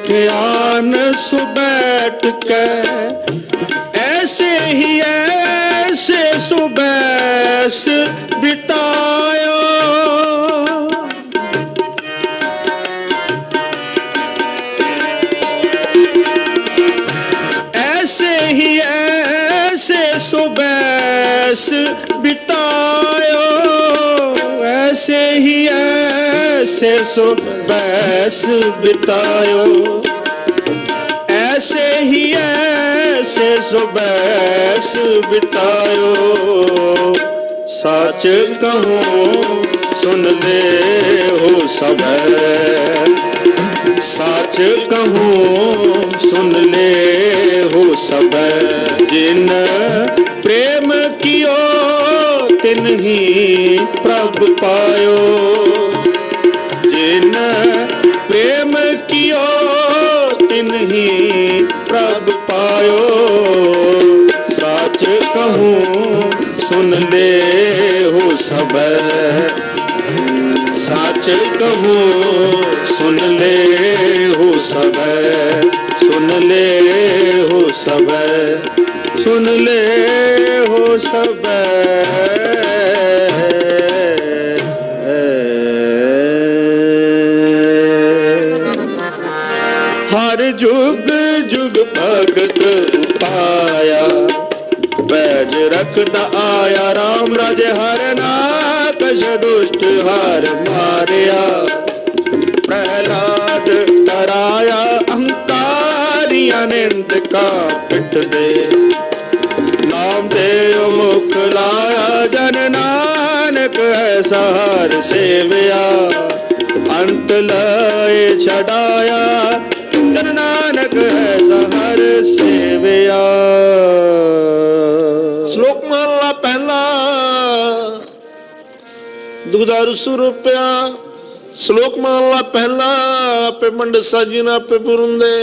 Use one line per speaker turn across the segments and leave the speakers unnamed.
ध्यान सुबैठ के, ऐसे ही ऐसे सुबैस बितायो। ऐसे ही ऐसे सुबैस बितायो, ऐसे ही ऐसे सुबैस बितायो, ऐसे ही ऐसे सुबैस बितायो। सच कहूँ सुन ले हो सब, सच कहूँ सुन ले हो सब। जिन प्रेम कियो तिन ही प्रभ पायो, जिन प्रेम कियो तिन ही प्रभ पायो। सच कहूँ सुन ले हो सब, सच कहूँ सुन ले हो सब, सुन ले हो सब, सुन ले हो सब। हर जुग जुग भगत पाया, बैज रखदा आया राम राजे हर नाकश दुष्ट हार मारिया। प्रहलाद कराया अहंकारी अनंत का पिट दे, नाम दे मुख लाया जन नानक ऐसा हर सेवया। अंत लाए छड़ाया जन नानक ऐसा हर सेवया।
श्लोक महला पहला। दुगदारू सुरूपिया। श्लोक महला पहला। पे मंड साजिना पे पुरुंदे,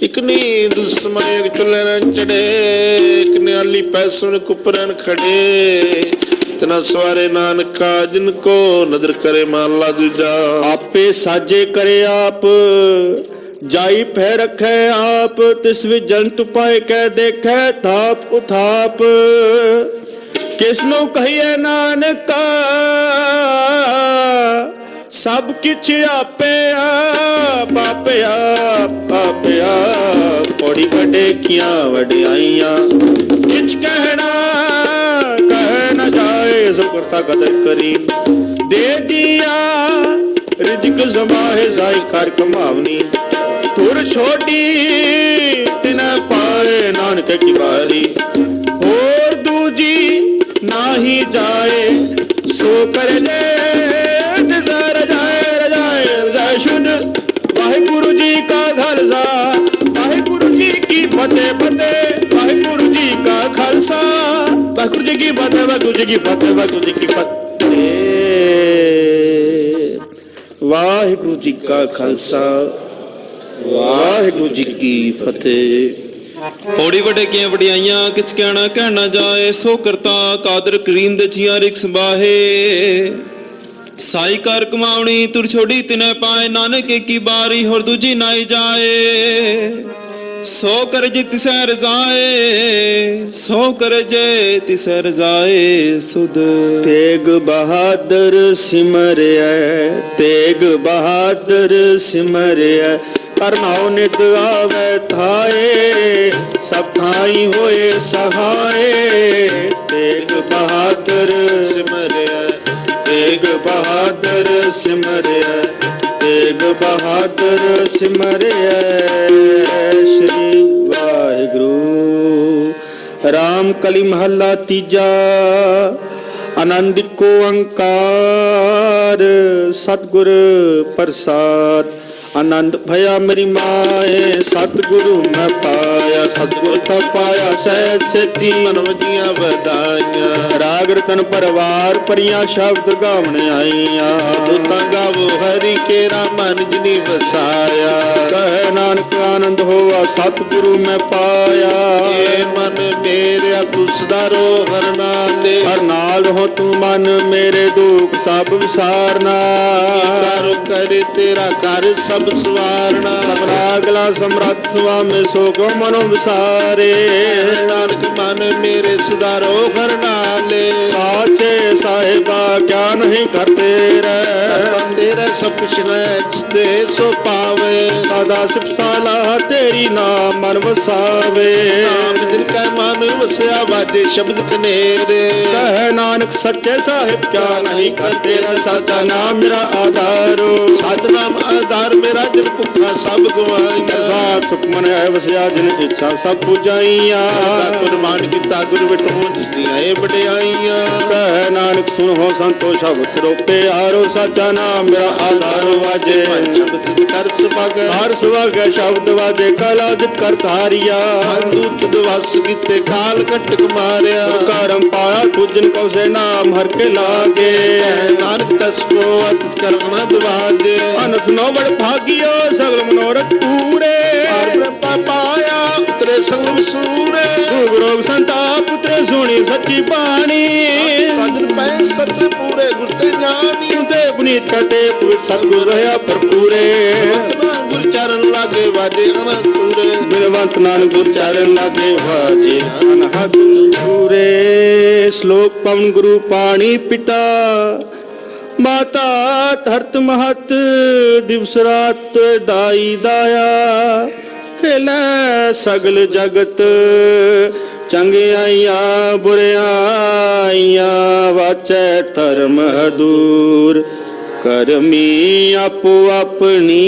एक नींद समय चुले न चढ़े, एक न्याली पैसुन कुपरन खड़े। तना सवारे नानका जिनको नदर करे महला दूजा।
आपे साजे करे आप, जाई पै रखे आप। तिस भी जंत पाए कह देखे थाप उथाप। किसनु कहिए नानका सब किछ आपे आप, आपे आप, आपे आप। पौड़ी वडे किया वडियाइया, किछ कहना कह न जाए। सो करता कदर करी दे दिया, रिजक समाहे साई कर कमावनी। तुर छोड़ी तिन पाए नानक की बारी, और दूजी नाही जाए सो कर जे। रजाए रजाए रजाए शुद्ध वाहिगुरु जी का खालसा, वाहिगुरु जी की फतेह फतेह। वाहिगुरु जी का खालसा, वाहिगुरु जी की फतेह, वाहिगुरु जी की फतेह, वाहिगुरु जी की फतेह। वाहिगुरु जी का खालसा, वाहिगुरु जी की फतेह।
पौड़ी वडे किया वडियाइयां, किछ कहना कहना जाए। सो करता कादर करीम दे जिया रिक्स बाहे। साई कर कमावनी तुर छोड़ी तिने पाए, नानक की बारी होर दूजी नाई जाए। सो कर जे तिसै रजाए, सो कर जे तिसै रजाए सुध।
तेग बहादुर सिमरिया, तेग बहादुर सिमरिया। करनाओ नित आवे थाए, सब थाई होए सहाय। तेग बहादुर सिमरिया, तेग बहादुर सिमरिया, तेग बहादुर सिमरिया। श्री वाहिगुरु। राम कली महला तीजा। आनंद को अंकार सतगुर प्रसाद। आनंद भया मेरी माए सतगुरु मैं पाया। ਪਾਇਆ ਸਤਿਗੁਰ ਤਾਂ ਪਾਇਆ ਸਹਿਜ ਸੇਤੀ।
ਮਨ ਵਜੀਆਂ ਵਧਾਈਆਂ
ਰਾਗ ਰਤਨ ਪਰਵਾਰ ਪਰੀਆਂ ਸ਼ਬਦ ਗਾਵਣ ਆਈਆਂ।
ਦੂਤਾਂ ਗਾਵੋ ਹਰੀ ਕੇਰਾ ਮਨ ਜਿਨੀ ਵਸਾਇਆ।
ਕਹਿ ਨਾਨਕ ਆਨੰਦ ਹੋਆ ਸਤਿਗੁਰੂ ਮੈਂ ਪਾਇਆ।
ਏ ਮਨ ਮੇਰਿਆ ਤੂੰ ਸਦਾਰੋ ਹਰ ਨਾਲੇ।
ਹਰ ਨਾਲ ਹੋ ਤੂੰ ਮਨ ਮੇਰੇ ਦੁੱਖ ਸਭ ਵਿਸਾਰਨਾ।
ਕਰ ਕਰੇ ਤੇਰਾ ਘਰ ਸਭ ਸਵਾਰਨਾ।
ਸਭਨਾ ਅਗਲਾ ਸਮਰੱਥ ਸੁਆਮੀ ਸੋ ਕੋ ਮਨੋ ਵਿਸਾਰੇ।
ਨਾਨਕ ਮਨ ਮੇਰੇ ਸੁਧਾਰੋ ਹਰ ਨਾਲੇ।
ਸਾਚੇ ਸਾਹਿਬਾ ਕਿਆ ਨਹੀਂ ਕਰਤੇ ਰਹਿ।
ਤੇਰਾ ਸਭ ਪਿਛਲੇ ਦੇ ਸੋ ਪਾਵੇ।
ਸਦਾ ਸਿਫਤ ਸਲਾਹ ਤੇਰੀ ਨਾਮ ਮਨ ਵਸਾਵੇ।
ਨਾਮ ਦਿਨ ਕੈ ਮਨ ਵਸਿਆ ਵਾਜੇ ਸ਼ਬਦ ਕਨੇਰੇ।
ਕਹਿ ਨਾਨਕ ਸੱਚੇ ਸਾਹਿਬ ਕਿਆ ਨਹੀਂ ਕਰਤੇ ਰਹਿ। ਸਾਚਾ ਨਾਮ ਮੇਰਾ ਆਧਾਰੋ।
ਸਤਨਾਮ ਆਧਾਰ ਮੇਰਾ ਜਿਨ ਭੁੱਖਾ ਸਭ ਗਵਾਈਆਂ।
ਸਾਧ ਸੁਖ ਮਨ ਹੈ ਵਸਿਆ ਜਿਨ ਇੱਛਾ ਸਭ ਪੁਜਾਈਆਂ।
ਕੁਰਬਾਨ ਕੀਤਾ ਗੁਰ ਵਿਟੋ ਜਿਸ ਦੀਆਂ ਇਹ ਵਡਿਆਈਆਂ।
ਕਹਿ ਨਾਨਕ ਸੁਣੋ ਸੰਤੋ ਸ਼ਬਦ ਰੋਪੇ ਆਰੋ। ਸਾਚਾ ਨਾਮ ਮੇਰਾ ਆਧਾਰੋ ਵਾਜੇ।
ਸ਼ਬਦ ਕਰ ਸੁਭਾਗ
ਹਰ ਸੁਭਾਗ ਸ਼ਬਦ ਵਾਜੇ ਕਲਾ ਜਿਤ ਕਰ ਧਾਰਿਆ।
ਦੂਤ ਦਵਸ ਕੀਤੇ ਕਾਲ ਕਟਕ ਮਾਰਿਆ।
ਕਰਮ ਪਾਇਆ ਤੁਜਨ ਕਉ ਸੇ ਨਾਮ ਹਰ ਕੇ ਲਾਗੇ।
ਨਾਨਕ ਤਸ ਕੋ ਅਤਿ ਕਰਮ ਨ ਦਵਾਜੇ।
ਅਨਸ ਨੋ ਬੜ ਭਾਗਿਓ ਸਗਲ ਮਨੋਰਥ ਪੂਰੇ।
ਬ੍ਰਹਮ ਪਾਇਆ ਉਤਰੇ ਸੰਗ ਵਿਸੂਰੇ।
ਦੁਖ ਰੋਗ ਸੰਤਾਪ ਪੁੱਤਰ ਸੁਣੀ ਸੱਚੀ ਬਾਣੀ।
ਸਾਜਨ ਪੈ ਸੱਚੇ ਪੂਰੇ ਗੁਰ ਤੇ ਜਾਨੀ।
ਤੇ ਪੁਨੀਤ ਕਰਤੇ ਪਵਿੱਤ ਸਤਿਗੁਰ ਰਹਾ ਭਰਪੂਰੇ।
ਰਤਨਾ ਗੁਰ ਚਰਨ ਲਾਗੇ ਵਾਜੇ ਅਨੰਦ ਪੂਰੇ।
ਬਿਲਵੰਤ ਨਾਨਕ ਗੁਰ ਚਰਨ ਲਾਗੇ ਵਾਜੇ ਅਨਹਦ ਪੂਰੇ। ਸ਼ਲੋਕ ਪਵਨ ਗੁਰੂ ਪਾਣੀ ਪਿਤਾ ਮਾਤਾ ਧਰਤ ਮਹਤ ਦਿਵਸ ਰਾਤ ਦਾਈ ਦਾਇਆ। ਖੇਲੇ ਸਗਲ ਜਗਤ ਚੰਗਿਆਈਆਂ ਬੁਰਿਆਈਆਂ। ਵਾਚੈ ਧਰਮ ਦੂਰ ਕਰਮੀ ਆਪੋ ਆਪਣੀ।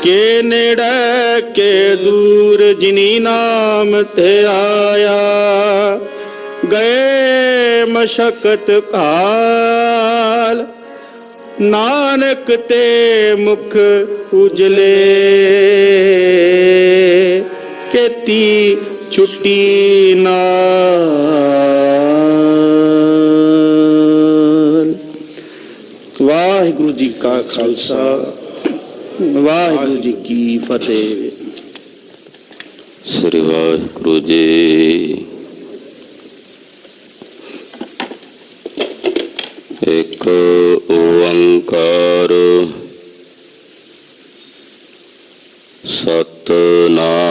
ਕੇ ਨੇੜੇ ਕੇ ਦੂਰ ਜਿਨੀ ਨਾਮ ਤੇ ਆਇਆ। ਗਏ ਮਸ਼ਕਤ ਕਾਲ ਨਾਨਕ ਤੇ ਮੁਖ ਉਜਲੇ। ਕੀਤੀ ਛੁੱਟੀ ਨਾਲ। ਵਾਹਿਗੁਰੂ ਜੀ ਕਾ ਖਾਲਸਾ ਵਾਹਿਗੁਰੂ ਜੀ ਕੀ ਫਤਿਹ।
ਸ੍ਰੀ ਵਾਹਿਗੁਰੂ ਜੀ। ਇੱਕ ਓੰਕਾਰ ਸਤਿਨਾਮ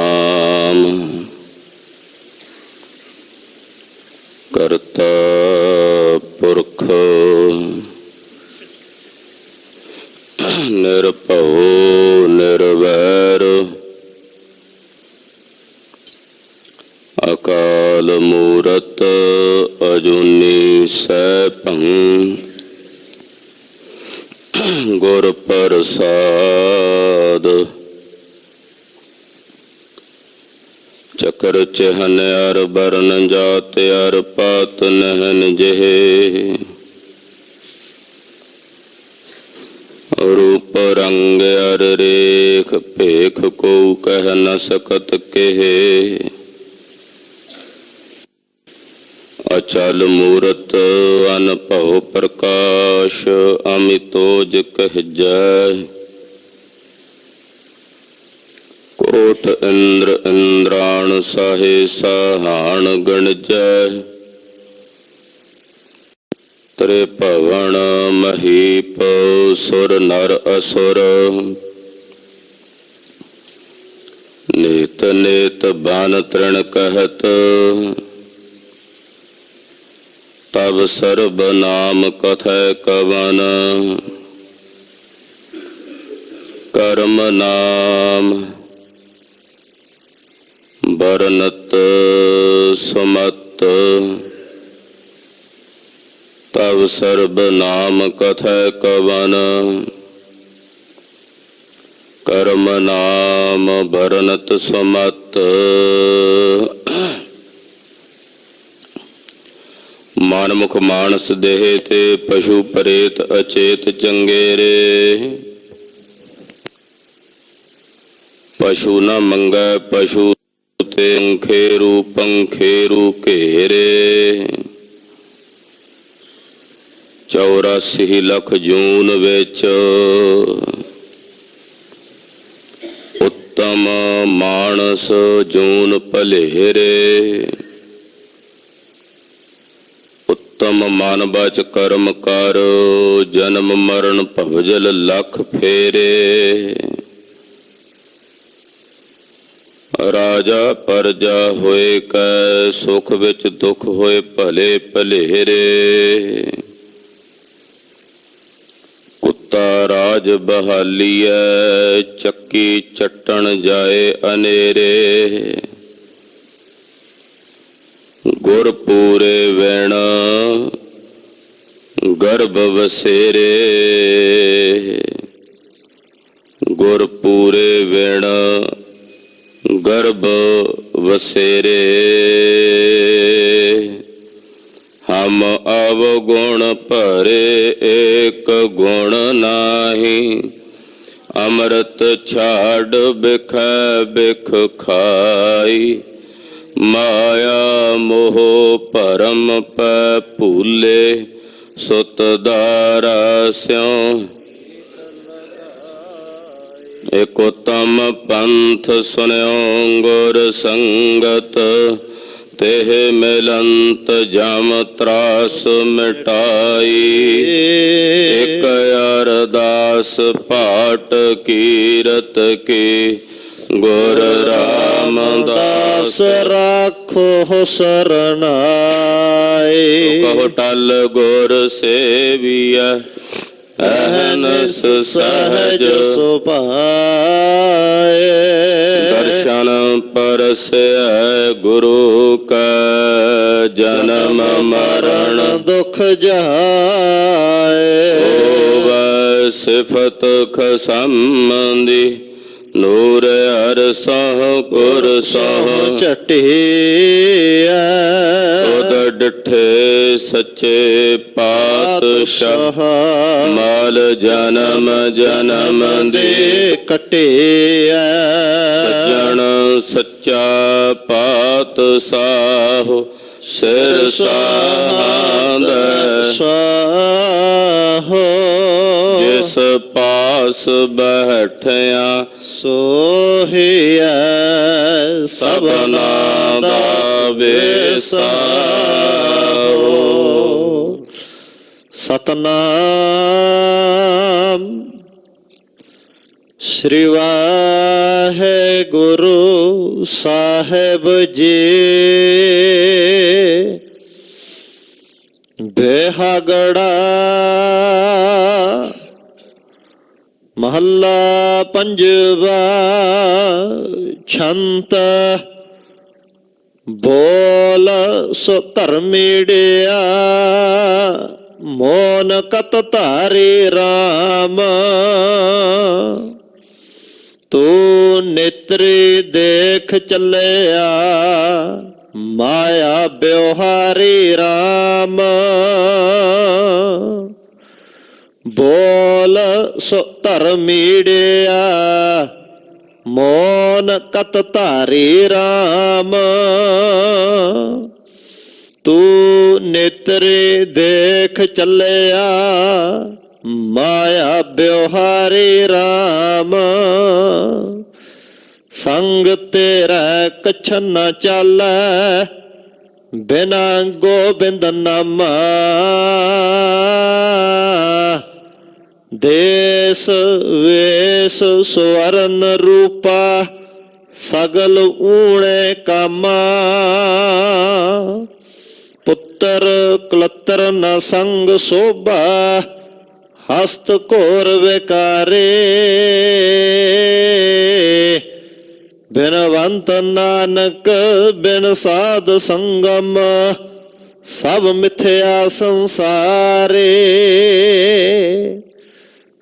ਕਰਤਾ ਪੁਰਖ ਨਿਰਭਉ ਨਿਰਵੈਰ ਅਕਾਲ ਮੂਰਤ ਅਜੂਨੀ ਸੈਭੰ ਗੁਰ ਪ੍ਰਸਾਦ ਚਕਰ ਚਹਨ ਅਰ ਬਰਨ ਜਾਤ ਅਰ ਪਾਤ ਨਹਨ ਜਿਹੇ ਰੂਪ ਰੰਗ ਅਰ ਰੇਖ ਭੇਖ ਕੋ ਕਹਿ ਨ ਸਕਤ ਕਹੇ ਅਚਲ ਮੂਰਤ ਅਨਭਉ ਪ੍ਰਕਾਸ਼ ਅਮਿਤੋਜ ਕਹਿਜੈ ਕੋਟ ਇੰਦਰ ਇੰਦਰਾਣ ਸਾਹੇ ਸਾਹਾਣ ਗਣਜੈ ਤਰੇ ਭਵਨ ਮਹੀਪ ਸੁਰ ਨਰ ਅਸੁਰ ਨੇਤ ਨੇਤ ਬਾਨ ਤ੍ਰਿਣ ਕਹਿਤ ਤਬ ਸਰਬ ਨਾਮ ਕਥੈ ਕਵਨ ਕਰਮ ਨਾਮ ਬਰਨਤ ਸਮਤ ਤਬ ਸਰਬ ਨਾਮ ਕਥੈ ਕਵਨ ਕਰਮ ਨਾਮ ਬਰਨਤ ਸਮਤ ਮਾਨਮੁਖ ਮਾਨਸ ਦੇਹ ਤੇ ਪਸ਼ੂ ਪ੍ਰੇਤ ਅਚੇਤ ਚੰਗੇਰੇ ਪਸ਼ੂ ਨ ਮੰਗੈ ਪਸ਼ੂ ਤੇ ਪੰਖੇਰੂ ਘੇਰੇ। 84 ਲੱਖ ਜੂਨ ਵਿੱਚ ਉੱਤਮ ਮਾਨਸ ਜੂਨ ਭਲੇਰੇ। ਉੱਤਮ ਮਨ ਬਚ ਕਰਮ ਕਰ ਜਨਮ ਮਰਨ ਭਵਜਲ ਲੱਖ ਫੇਰੇ। ਰਾਜਾ ਪਰਜਾ ਹੋਏ ਕੈ ਸੁਖ ਵਿੱਚ ਦੁਖ ਹੋਏ ਭਲੇ ਭਲੇਰੇ। ਕੁੱਤਾ ਰਾਜ ਬਹਾਲੀਐ ਚੱਕੀ ਚੱਟਣ ਜਾਏ ਅਨੇਰੇ। ਗੁਰ ਪੂਰੇ ਵੈਣ ਗਰਭ ਵਸੇਰੇ। ਗੁਰ ਪੂਰੇ ਵੈਣ ਗਰਭ ਵਸੇਰੇ। ਹਮ ਅਵਗੁਣ ਭਰੇ ਏਕ ਗੁਣ ਨਾਹੀ। ਅੰਮ੍ਰਿਤ ਛਾੜ ਬਿਖੈ ਬਿਖ ਖਾਈ। ਮਾਇਆ ਮੋਹ ਭਰਮ ਪੈ ਭੂਲੇ ਸੁਤ ਦਾਰਾ ਸਿਉ। ਇਕ ਉਤਮ ਪੰਥ ਸੁਨਿਓ ਗੁਰ ਸੰਗਤ। ਤੇਹ ਮਿਲੰਤ ਜਮ ਤਰਾਸ ਮਿਟਾਈ। ਇਕ ਅਰਦਾਸ ਪਾਟ ਕੀਰਤ ਕੀ। ਗੁਰ ਰਾਮਦਾਸ
ਰਾਖੋ ਸਰਨਾਏ।
ਕਹੋ ਟਲ ਗੁਰ ਸੇਵੀਐ ਅਹਨਸ ਸਹਜ
ਸੁਭਾਏ।
ਦਰਸ਼ਨ ਪਰਸੈ ਗੁਰੂ ਕੈ ਜਨਮ ਮਰਨ
ਦੁਖ ਜਾਏ।
ਹੋਵੈ ਸਿਫਤ ਖਸੰਦੀ ਨੂਰ ਹਰ ਸਹੁ ਗੁਰ ਸਹੁ
ਝਟਿਆ।
ਉਦ ਡਿਠੇ ਸੱਚੇ ਪਾਤਸ਼ਾਹ ਮਾਲ ਜਨਮ ਜਨਮ ਦੇ
ਕਟਿਆ।
ਸੱਜਣ ਸੱਚਾ ਪਾਤਸ਼ਾਹ ਸਿਰ ਸਾਹਾਂਦੈ।
ਸਾਹੋ
ਜਿਸ ਪਾਸ ਬੈਠਿਆ
ਸੋਹਿਐ ਸਭਨਾ ਦਾ ਵੇਸਾਹੋ। ਸਤਨਾਮ ਸ੍ਰੀ ਵਾਹਿਗੁਰੂ ਸਾਹਿਬ ਜੀ। ਬਿਹਾਗੜਾ ਮਹੱਲਾ ਪੰਜਵਾ। ਛੰਤ ਬੋਲ ਸੋ ਧਰਮੀੜਿਆ। ਮੋਨ ਕਤ ਧਾਰੇ ਰਾਮ। ਤੂੰ ਨੇਤਰੇ ਦੇਖ ਚੱਲਿਆ। ਮਾਇਆ ਬਿਵਹਾਰੀ ਰਾਮ। ਬੋਲ ਸੋ ਧਰਮੀੜਿਆ। ਮੋਨ ਕਤ ਧਾਰੀ ਰਾਮ। ਤੂੰ ਨੇਤਰੇ ਦੇਖ ਚੱਲਿਆ। ਮਾਇਆ ਬਿਵਹਾਰੀ ਰਾਮ। ਸੰਗ ਤੇਰਾ ਕਛ ਨ ਚਾਲੈ। ਬਿਨਾ ਗੋਬਿੰਦ ਨਾਮਾ। ਦੇਸ ਵੇਸ ਸਵਰਨ ਰੂਪਾ। ਸਗਲ ਊਣੇ ਕਾਮਾ। ਪੁੱਤਰ ਕਲਤਰ ਨ ਸੰਗ ਸੋਭਾ। ਹਸਤ ਘੋਰ ਵਿਕਾਰੇ। ਬਿਨਵੰਤ ਨਾਨਕ ਬਿਨ ਸਾਧ ਸੰਗਮ। ਸਭ ਮਿਥਿਆ ਸੰਸਾਰੇ।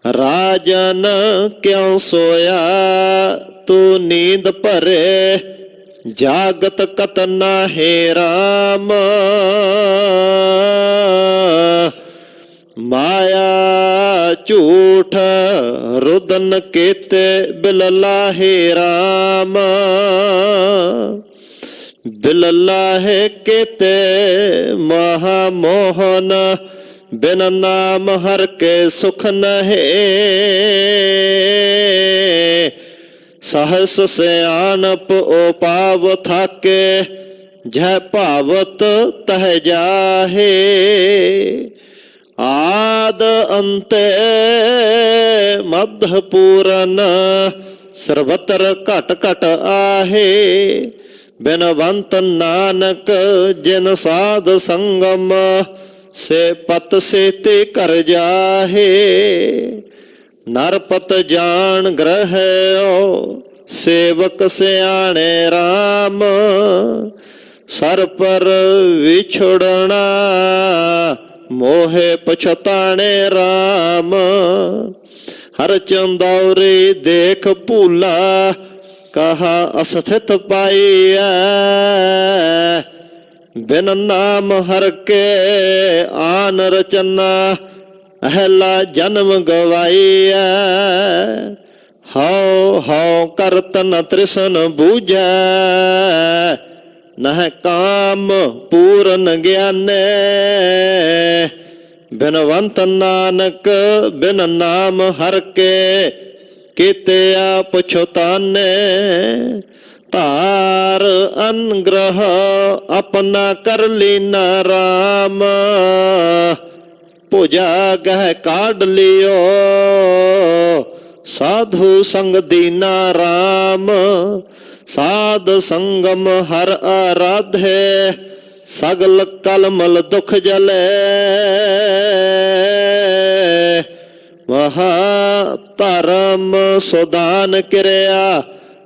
ਰਾਜਨ ਕਿਉ ਸੋਇਆ ਤੂੰ ਨੀਂਦ ਭਰੇ। ਜਾਗਤ ਕਤ ਨਾਹਿ ਰਾਮ।
ਮਾਇਆ ਝੂਠ ਰੁਦਨ ਕੀਤੇ ਬਿਲ ਲਾਹੇ ਰਾਮ, ਬਿਲ ਲਾਹੇ ਕੀਤੇ ਮਹਾ ਮੋਹਨ, ਬਿਨ ਨਾਮ ਹਰ ਕੇ ਸੁਖ ਨਹਿ। सहस सियानप ओ पाव थाके, जह भावत तह जाहे। आद अंते मध्य पूरन, सर्वत्र घट घट आहे। बिनवंत नानक जिन साध संगम, से पत सेते कर जाहे। नरपत जान ग्रह सेवक सियाणे राम, सर पर विछुड़ना मोहे पछताणे राम। हर चंदौरी देख भूला, कहा अस्थित पाइया। बिन नाम हर के आन रचना, अहला जन्म गवाइया। हौ हौ करत न तृसन बूझै, नह काम पूरन ज्ञाने। बिनवंत नानक बिन नाम हर के, कीतिया पछताने। तार अनुग्रह अपना कर लीना राम, भुजा गह काढ़ लियो। साधु संग दीना राम, साध संगम हर आराधे। सगल कलमल दुख जले, महा धर्म सुदान किरया।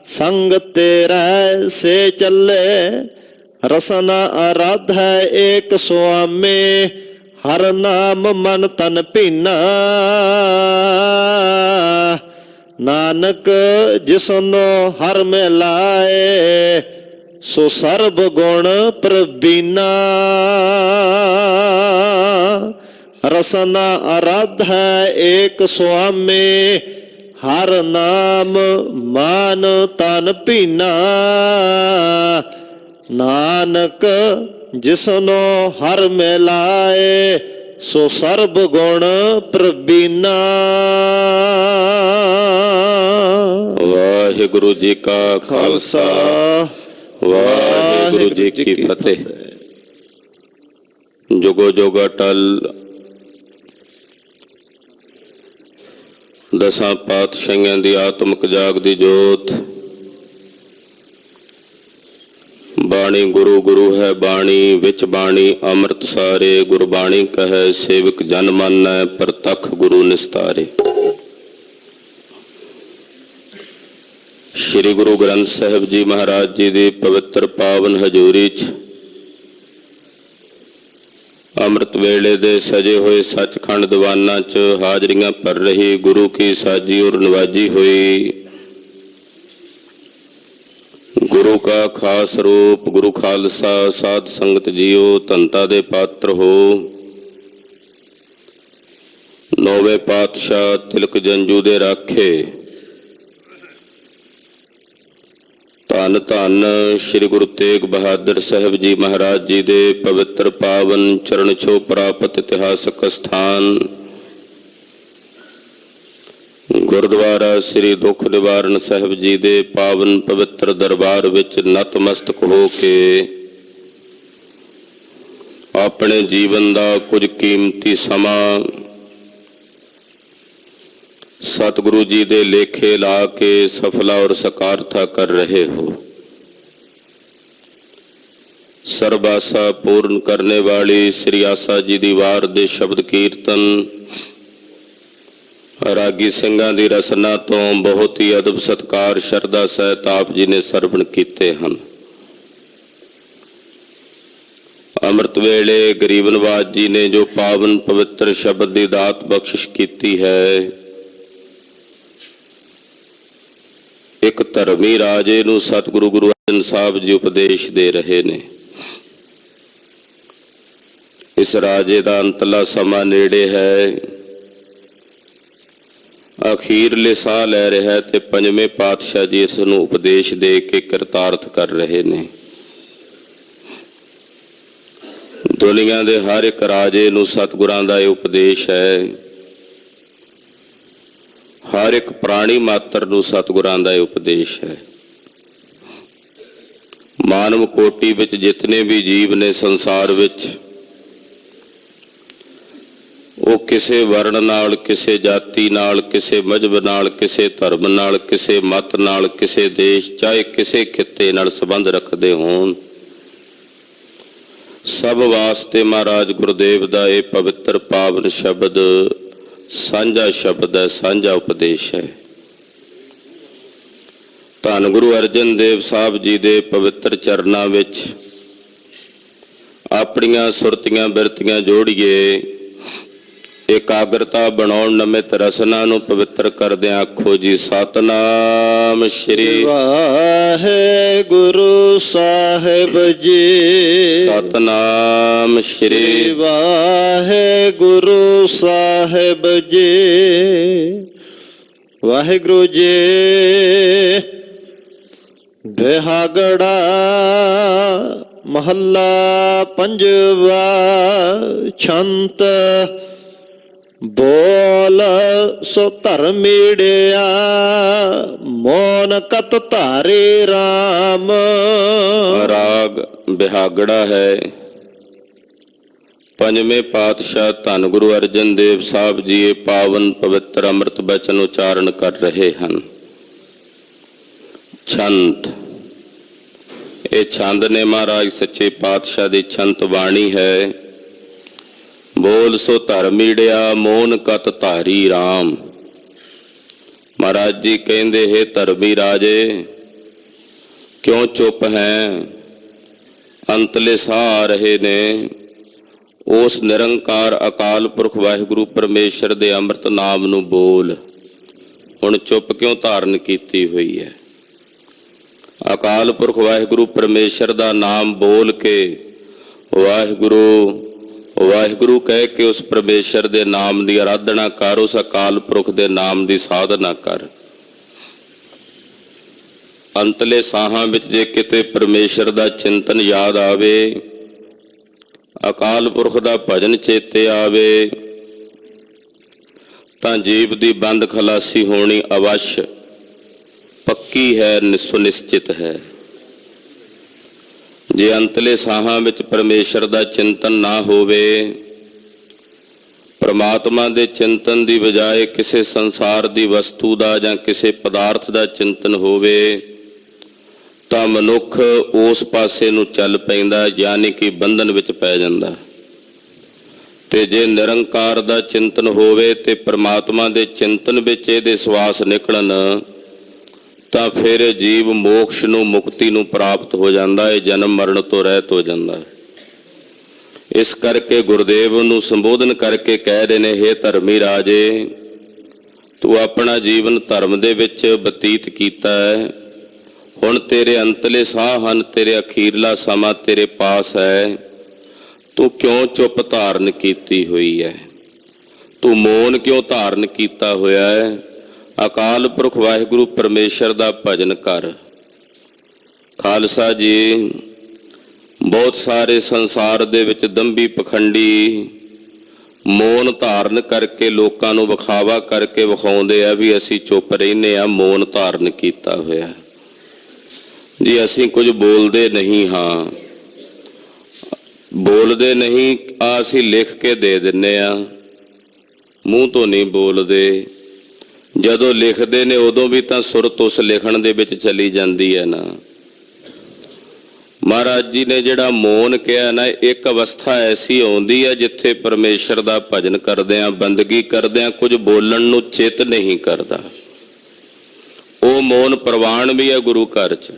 संग तेरा से चले, रसना आराध है एक स्वामी। हर नाम मन तन भीना, नानक जिसनो हर में लाए। सो सर्ब गुण प्रवीना, रसना आराध है एक स्वामी। हर नाम मान तन भीना, नानक जिसनो हर में लाए। सो सर्ब गुण प्रवीना।
वाहिगुरु जी का खालसा, वाहिगुरु जी की फतेह। जुगो जुग अटल दसां पातशाहियां दी आत्मक जागदी जोत। बाणी गुरु गुरु है बाणी, विच बाणी अमृत सारे। गुरबाणी कहे सेवक जन मानै, प्रतख गुरु निस्तारे। श्री गुरु ग्रंथ साहिब जी महाराज जी दी पवित्र पावन हजूरी च अमृत वेले दे सजे हुए सचखंड दीवाना च हाजरियां भर रही गुरु की साजी और नवाजी हुई। गुरु का खास रूप गुरु खालसा साध संगत जीओ धनता दे पात्र हो। नौवें पातशाह तिलक जंजू दे राखे, धन धन श्री गुरु तेग बहादुर साहब जी महाराज जी दे पवित्र पावन चरण छो प्राप्त इतिहासक स्थान गुरुद्वारा श्री दुख निवारण साहब जी दे पावन पवित्र दरबार विच नतमस्तक हो के अपने जीवन का कुछ कीमती समा सतगुरु जी दे लेखे ला के सफला और सकारथा कर रहे हो। सर्वासा पूर्ण करने वाली श्री आसा जी दी वार दे शब्द कीर्तन रागी ਸਿੰਘਾਂ ਦੀ रसना तो बहुत ही अदब सत्कार शरदा सहित आप जी ने सरवण किए हैं। अमृत वेले गरीब नवाज जी ने जो पावन पवित्र शब्द की दात बख्शिश की है, एक धर्मी राजे नूं सतगुरु गुरु अर्जन साहब जी उपदेश दे रहे ने। ਇਸ ਰਾਜੇ ਦਾ ਅੰਤਲਾ ਸਮਾਂ ਨੇੜੇ ਹੈ, ਅਖੀਰਲੇ ਸਾਹ ਲੈ ਰਿਹਾ ਤੇ ਪੰਜਵੇਂ ਪਾਤਸ਼ਾਹ ਜੀ ਇਸ ਨੂੰ ਉਪਦੇਸ਼ ਦੇ ਕੇ ਕਿਰਤਾਰਥ ਕਰ ਰਹੇ ਨੇ। ਦੁਨੀਆ ਦੇ ਹਰ ਇੱਕ ਰਾਜੇ ਨੂੰ ਸਤਿਗੁਰਾਂ ਦਾ ਇਹ ਉਪਦੇਸ਼ ਹੈ, ਹਰ ਇੱਕ ਪ੍ਰਾਣੀ ਮਾਤਰ ਨੂੰ ਸਤਿਗੁਰਾਂ ਦਾ ਇਹ ਉਪਦੇਸ਼ ਹੈ। ਮਾਨਵ ਕੋਟੀ ਵਿੱਚ ਜਿਤਨੇ ਵੀ ਜੀਵ ਨੇ ਸੰਸਾਰ ਵਿੱਚ, ਉਹ ਕਿਸੇ ਵਰਣ ਨਾਲ, ਕਿਸੇ ਜਾਤੀ ਨਾਲ, ਕਿਸੇ ਮਜ਼ਹਬ ਨਾਲ, ਕਿਸੇ ਧਰਮ ਨਾਲ, ਕਿਸੇ ਮਤ ਨਾਲ, ਕਿਸੇ ਦੇਸ਼ ਚਾਹੇ ਕਿਸੇ ਖਿੱਤੇ ਨਾਲ ਸੰਬੰਧ ਰੱਖਦੇ ਹੋਣ, ਸਭ ਵਾਸਤੇ ਮਹਾਰਾਜ ਗੁਰਦੇਵ ਦਾ ਇਹ ਪਵਿੱਤਰ ਪਾਵਨ ਸ਼ਬਦ ਸਾਂਝਾ ਸ਼ਬਦ ਹੈ, ਸਾਂਝਾ ਉਪਦੇਸ਼ ਹੈ। ਧੰਨ ਗੁਰੂ ਅਰਜਨ ਦੇਵ ਸਾਹਿਬ ਜੀ ਦੇ ਪਵਿੱਤਰ ਚਰਨਾਂ ਵਿੱਚ ਆਪਣੀਆਂ ਸੁਰਤੀਆਂ ਬਿਰਤੀਆਂ ਜੋੜੀਏ, ਇਕਾਗਰਤਾ ਬਣਾਉਣ ਨਮਿਤ ਰਸਨਾ ਨੂੰ ਪਵਿੱਤਰ ਕਰਦਿਆਂ ਆਖੋ ਜੀ ਸਤਨਾਮ ਸ਼੍ਰੀ
ਵਾਹਿਗੁਰੂ ਸਾਹਿਬ ਜੀ।
ਸਤਨਾਮ ਸ਼੍ਰੀ
ਵਾਹਿਗੁਰੂ ਸਾਹਿਬ ਜੀ। ਵਾਹਿਗੁਰੂ ਜੀ। ਬਿਹਾਗੜਾ ਮਹੱਲਾ ਪੰਜਵਾ। ਛੰਤ ਬੋਲ ਸੋ ਧਰਮੀੜਿਆ, ਮੋਨ ਕਤ ਧਾਰੇ ਰਾਮ।
ਰਾਗ ਬਿਹਾਗੜਾ ਹੈ। ਪੰਜਵੇਂ ਪਾਤਸ਼ਾਹ ਧੰਨ ਗੁਰੂ ਅਰਜਨ ਦੇਵ ਸਾਹਿਬ ਜੀ ਇਹ ਪਾਵਨ ਪਵਿੱਤਰ ਅੰਮ੍ਰਿਤ ਬਚਨ ਉਚਾਰਨ ਕਰ ਰਹੇ ਹਨ। ਛੰਤ, ਇਹ ਛੰਦ ਨੇ ਮਹਾਰਾਜ ਸੱਚੇ ਪਾਤਸ਼ਾਹ ਦੀ ਛੰਤ ਬਾਣੀ ਹੈ। ਬੋਲ ਸੋ ਧਰਮੀੜਿਆ, ਮੋਨ ਕਤ ਧਾਰੀ ਰਾਮ। ਮਹਾਰਾਜ ਜੀ ਕਹਿੰਦੇ ਹੈ ਧਰਮੀ ਰਾਜੇ, ਕਿਉਂ ਚੁੱਪ ਹੈ? ਅੰਤਲੇ ਸਾਹ ਆ ਰਹੇ ਨੇ। ਉਸ ਨਿਰੰਕਾਰ ਅਕਾਲ ਪੁਰਖ ਵਾਹਿਗੁਰੂ ਪਰਮੇਸ਼ਰ ਦੇ ਅੰਮ੍ਰਿਤ ਨਾਮ ਨੂੰ ਬੋਲ। ਹੁਣ ਚੁੱਪ ਕਿਉਂ ਧਾਰਨ ਕੀਤੀ ਹੋਈ ਹੈ? ਅਕਾਲ ਪੁਰਖ ਵਾਹਿਗੁਰੂ ਪਰਮੇਸ਼ਰ ਦਾ ਨਾਮ ਬੋਲ ਕੇ ਵਾਹਿਗੁਰੂ ਵਾਹਿਗੁਰੂ ਕਹਿ ਕੇ ਉਸ ਪਰਮੇਸ਼ਰ ਦੇ ਨਾਮ ਦੀ ਆਰਾਧਨਾ ਕਰ, ਉਸ ਅਕਾਲ ਪੁਰਖ ਦੇ ਨਾਮ ਦੀ ਸਾਧਨਾ ਕਰ। ਅੰਤਲੇ ਸਾਹਾਂ ਵਿੱਚ ਜੇ ਕਿਤੇ ਪਰਮੇਸ਼ਰ ਦਾ ਚਿੰਤਨ ਯਾਦ ਆਵੇ, ਅਕਾਲ ਪੁਰਖ ਦਾ ਭਜਨ ਚੇਤੇ ਆਵੇ, ਤਾਂ ਜੀਵ ਦੀ ਬੰਦ ਖਲਾਸੀ ਹੋਣੀ ਅਵਸ਼ ਪੱਕੀ ਹੈ, ਸੁਨਿਸ਼ਚਿਤ ਹੈ। ਜੇ ਅੰਤਲੇ ਸਾਹਾਂ ਵਿੱਚ ਪਰਮੇਸ਼ਰ ਦਾ ਚਿੰਤਨ ਨਾ ਹੋਵੇ, ਪਰਮਾਤਮਾ ਦੇ ਚਿੰਤਨ ਦੀ ਬਜਾਏ ਕਿਸੇ ਸੰਸਾਰ ਦੀ ਵਸਤੂ ਦਾ ਜਾਂ ਕਿਸੇ ਪਦਾਰਥ ਦਾ ਚਿੰਤਨ ਹੋਵੇ, ਤਾਂ ਮਨੁੱਖ ਉਸ ਪਾਸੇ ਨੂੰ ਚੱਲ ਪੈਂਦਾ, ਯਾਨੀ ਕਿ ਬੰਧਨ ਵਿੱਚ ਪੈ ਜਾਂਦਾ। ਤੇ ਜੇ ਨਿਰੰਕਾਰ ਦਾ ਚਿੰਤਨ ਹੋਵੇ ਤੇ ਪਰਮਾਤਮਾ ਦੇ ਚਿੰਤਨ ਵਿੱਚ ਇਹਦੇ ਸਵਾਸ ਨਿਕਲਣ, ਤਾਂ ਫਿਰ ਜੀਵ ਮੋਕਸ਼ ਨੂੰ, ਮੁਕਤੀ ਨੂੰ ਪ੍ਰਾਪਤ ਹੋ ਜਾਂਦਾ ਹੈ, ਜਨਮ ਮਰਨ ਤੋਂ ਰਹਿਤ ਹੋ ਜਾਂਦਾ ਹੈ। ਇਸ ਕਰਕੇ ਗੁਰਦੇਵ ਨੂੰ ਸੰਬੋਧਨ ਕਰਕੇ ਕਹਿ ਰਹੇ ਨੇ, ਹੇ ਧਰਮੀ ਰਾਜੇ, ਤੂੰ ਆਪਣਾ ਜੀਵਨ ਧਰਮ ਦੇ ਵਿੱਚ ਬਤੀਤ ਕੀਤਾ ਹੈ। ਹੁਣ ਤੇਰੇ ਅੰਤਲੇ ਸਾਹ ਹਨ, ਤੇਰੇ ਅਖੀਰਲਾ ਸਮਾਂ ਤੇਰੇ ਪਾਸ ਹੈ। ਤੂੰ ਕਿਉਂ ਚੁੱਪ ਧਾਰਨ ਕੀਤੀ ਹੋਈ ਹੈ? ਤੂੰ ਮੌਨ ਕਿਉਂ ਧਾਰਨ ਕੀਤਾ ਹੋਇਆ ਹੈ? ਅਕਾਲ ਪੁਰਖ ਵਾਹਿਗੁਰੂ ਪਰਮੇਸ਼ਰ ਦਾ ਭਜਨ ਕਰ। ਖਾਲਸਾ ਜੀ, ਬਹੁਤ ਸਾਰੇ ਸੰਸਾਰ ਦੇ ਵਿੱਚ ਦੰਭੀ ਪਖੰਡੀ ਮੌਨ ਧਾਰਨ ਕਰਕੇ ਲੋਕਾਂ ਨੂੰ ਵਿਖਾਵਾ ਕਰਕੇ ਵਿਖਾਉਂਦੇ ਆ ਵੀ ਅਸੀਂ ਚੁੱਪ ਰਹਿੰਦੇ ਆ, ਮੌਨ ਧਾਰਨ ਕੀਤਾ ਹੋਇਆ ਜੀ। ਅਸੀਂ ਕੁਝ ਬੋਲਦੇ ਨਹੀਂ ਹਾਂ, ਬੋਲਦੇ ਨਹੀਂ ਆ, ਅਸੀਂ ਲਿਖ ਕੇ ਦੇ ਦਿੰਨੇ ਆ, ਮੂੰਹ ਤੋਂ ਨਹੀਂ ਬੋਲਦੇ। ਜਦੋਂ ਲਿਖਦੇ ਨੇ ਉਦੋਂ ਵੀ ਤਾਂ ਸੁਰਤ ਉਸ ਲਿਖਣ ਦੇ ਵਿੱਚ ਚਲੀ ਜਾਂਦੀ ਹੈ ਨਾ। ਮਹਾਰਾਜ ਜੀ ਨੇ ਜਿਹੜਾ ਮੌਨ ਕਿਹਾ ਨਾ, ਇੱਕ ਅਵਸਥਾ ਐਸੀ ਆਉਂਦੀ ਹੈ ਜਿੱਥੇ ਪਰਮੇਸ਼ਰ ਦਾ ਭਜਨ ਕਰਦਿਆਂ, ਬੰਦਗੀ ਕਰਦਿਆਂ ਕੁਝ ਬੋਲਣ ਨੂੰ ਚਿੱਤ ਨਹੀਂ ਕਰਦਾ। ਉਹ ਮੌਨ ਪ੍ਰਵਾਨ ਵੀ ਹੈ ਗੁਰੂ ਘਰ 'ਚ,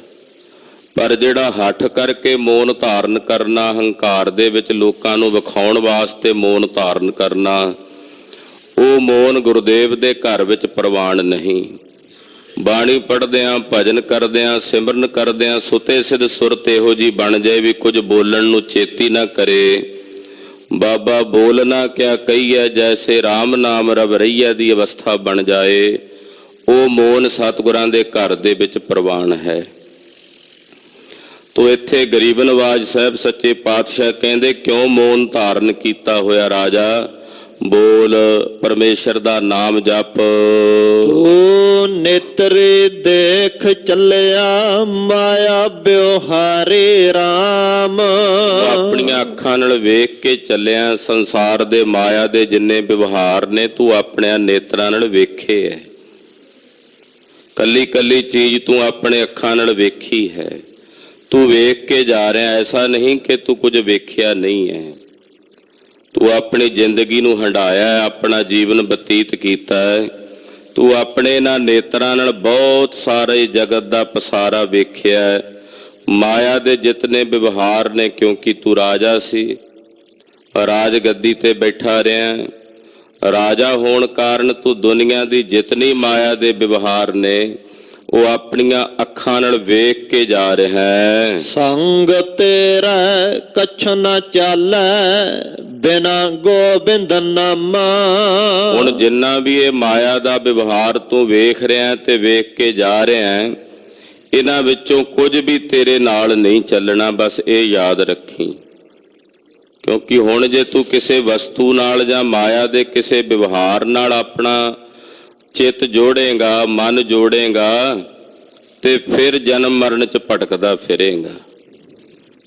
ਪਰ ਜਿਹੜਾ ਹੱਠ ਕਰਕੇ ਮੌਨ ਧਾਰਨ ਕਰਨਾ, ਹੰਕਾਰ ਦੇ ਵਿੱਚ ਲੋਕਾਂ ਨੂੰ ਵਿਖਾਉਣ ਵਾਸਤੇ ਮੌਨ ਧਾਰਨ ਕਰਨਾ, ਉਹ ਮੌਨ ਗੁਰਦੇਵ ਦੇ ਘਰ ਵਿੱਚ ਪ੍ਰਵਾਨ ਨਹੀਂ। ਬਾਣੀ ਪੜ੍ਹਦਿਆਂ, ਭਜਨ ਕਰਦਿਆਂ, ਸਿਮਰਨ ਕਰਦਿਆਂ ਸੁਤੇ ਸਿੱਧ ਸੁਰਤ ਇਹੋ ਜਿਹੀ ਬਣ ਜਾਏ ਵੀ ਕੁਝ ਬੋਲਣ ਨੂੰ ਚੇਤੀ ਨਾ ਕਰੇ, ਬਾਬਾ ਬੋਲਣਾ ਕਿਆ ਕਹੀਐ, ਜੈਸੇ RAM ਨਾਮ ਰਵ ਰਈਐ ਦੀ ਅਵਸਥਾ ਬਣ ਜਾਏ, ਉਹ ਮੋਨ ਸਤਿਗੁਰਾਂ ਦੇ ਘਰ ਦੇ ਵਿੱਚ ਪ੍ਰਵਾਨ ਹੈ। ਤੋ ਇੱਥੇ ਗਰੀਬ ਨਵਾਜ ਸਾਹਿਬ ਸੱਚੇ ਪਾਤਸ਼ਾਹ ਕਹਿੰਦੇ, ਕਿਉਂ ਮੋਨ ਧਾਰਨ ਕੀਤਾ ਹੋਇਆ ਰਾਜਾ? ਬੋਲ ਪਰਮੇਸ਼ਰ ਦਾ ਨਾਮ ਜਪ।
ਤੂੰ ਨੇਤਰੇ ਦੇਖ ਚੱਲਿਆ, ਮਾਇਆ ਬਿਵਹਾਰੇ RAM।
ਆਪਣੀਆਂ ਅੱਖਾਂ ਨਾਲ ਵੇਖ ਕੇ ਚੱਲਿਆ, ਸੰਸਾਰ ਦੇ ਮਾਇਆ ਦੇ ਜਿੰਨੇ ਵਿਵਹਾਰ ਨੇ ਤੂੰ ਆਪਣਿਆਂ ਨੇਤਰਾਂ ਨਾਲ ਵੇਖੇ ਹੈ। ਕੱਲੀ ਕੱਲੀ ਚੀਜ਼ ਤੂੰ ਆਪਣੇ ਅੱਖਾਂ ਨਾਲ ਵੇਖੀ ਹੈ। ਤੂੰ ਵੇਖ ਕੇ ਜਾ ਰਿਹਾ, ਐਸਾ ਨਹੀਂ ਕਿ ਤੂੰ ਕੁਝ ਵੇਖਿਆ ਨਹੀਂ ਹੈ। ਤੂੰ ਆਪਣੀ ਜ਼ਿੰਦਗੀ ਨੂੰ ਹੰਢਾਇਆ, ਆਪਣਾ ਜੀਵਨ ਬਤੀਤ ਕੀਤਾ ਹੈ। ਤੂੰ ਆਪਣੇ ਇਹਨਾਂ ਨੇਤਰਾਂ ਨਾਲ ਬਹੁਤ ਸਾਰੇ ਜਗਤ ਦਾ ਪਸਾਰਾ ਵੇਖਿਆ ਹੈ। ਮਾਇਆ ਦੇ ਜਿਤਨੇ ਵਿਵਹਾਰ ਨੇ, ਕਿਉਂਕਿ ਤੂੰ ਰਾਜਾ ਸੀ, ਰਾਜ ਗੱਦੀ ਤੇ ਬੈਠਾ ਰਿਹਾ। ਰਾਜਾ ਹੋਣ ਕਾਰਨ ਤੂੰ ਦੁਨੀਆ ਦੀ ਜਿਤਨੀ ਮਾਇਆ ਦੇ ਵਿਵਹਾਰ ਨੇ, ਉਹ ਆਪਣੀਆਂ ਅੱਖਾਂ ਨਾਲ ਵੇਖ ਕੇ ਜਾ ਰਿਹਾ ਹੈ।
ਸੰਗ ਤੇਰਾ ਕਛ ਨਾ ਚਾਲੈ, ਬਿਨਾ ਗੋਬਿੰਦ ਨਾਮਾ।
ਹੁਣ ਜਿੰਨਾ ਵੀ ਇਹ ਮਾਇਆ ਦਾ ਵਿਵਹਾਰ ਤੂੰ ਵੇਖ ਰਿਹਾ ਤੇ ਵੇਖ ਕੇ ਜਾ ਰਿਹਾ ਹੈ, ਇਹਨਾਂ ਵਿੱਚੋਂ ਕੁਝ ਵੀ ਤੇਰੇ ਨਾਲ ਨਹੀਂ ਚੱਲਣਾ, ਬਸ ਇਹ ਯਾਦ ਰੱਖੀ। ਕਿਉਂਕਿ ਹੁਣ ਜੇ ਤੂੰ ਕਿਸੇ ਵਸਤੂ ਨਾਲ ਜਾਂ ਮਾਇਆ ਦੇ ਕਿਸੇ ਵਿਵਹਾਰ ਨਾਲ ਆਪਣਾ ਚਿੱਤ ਜੋੜੇਗਾ, ਮਨ ਜੋੜੇਗਾ, ਤੇ ਫਿਰ ਜਨਮ ਮਰਨ ਚ ਭਟਕਦਾ ਫਿਰੇਗਾ।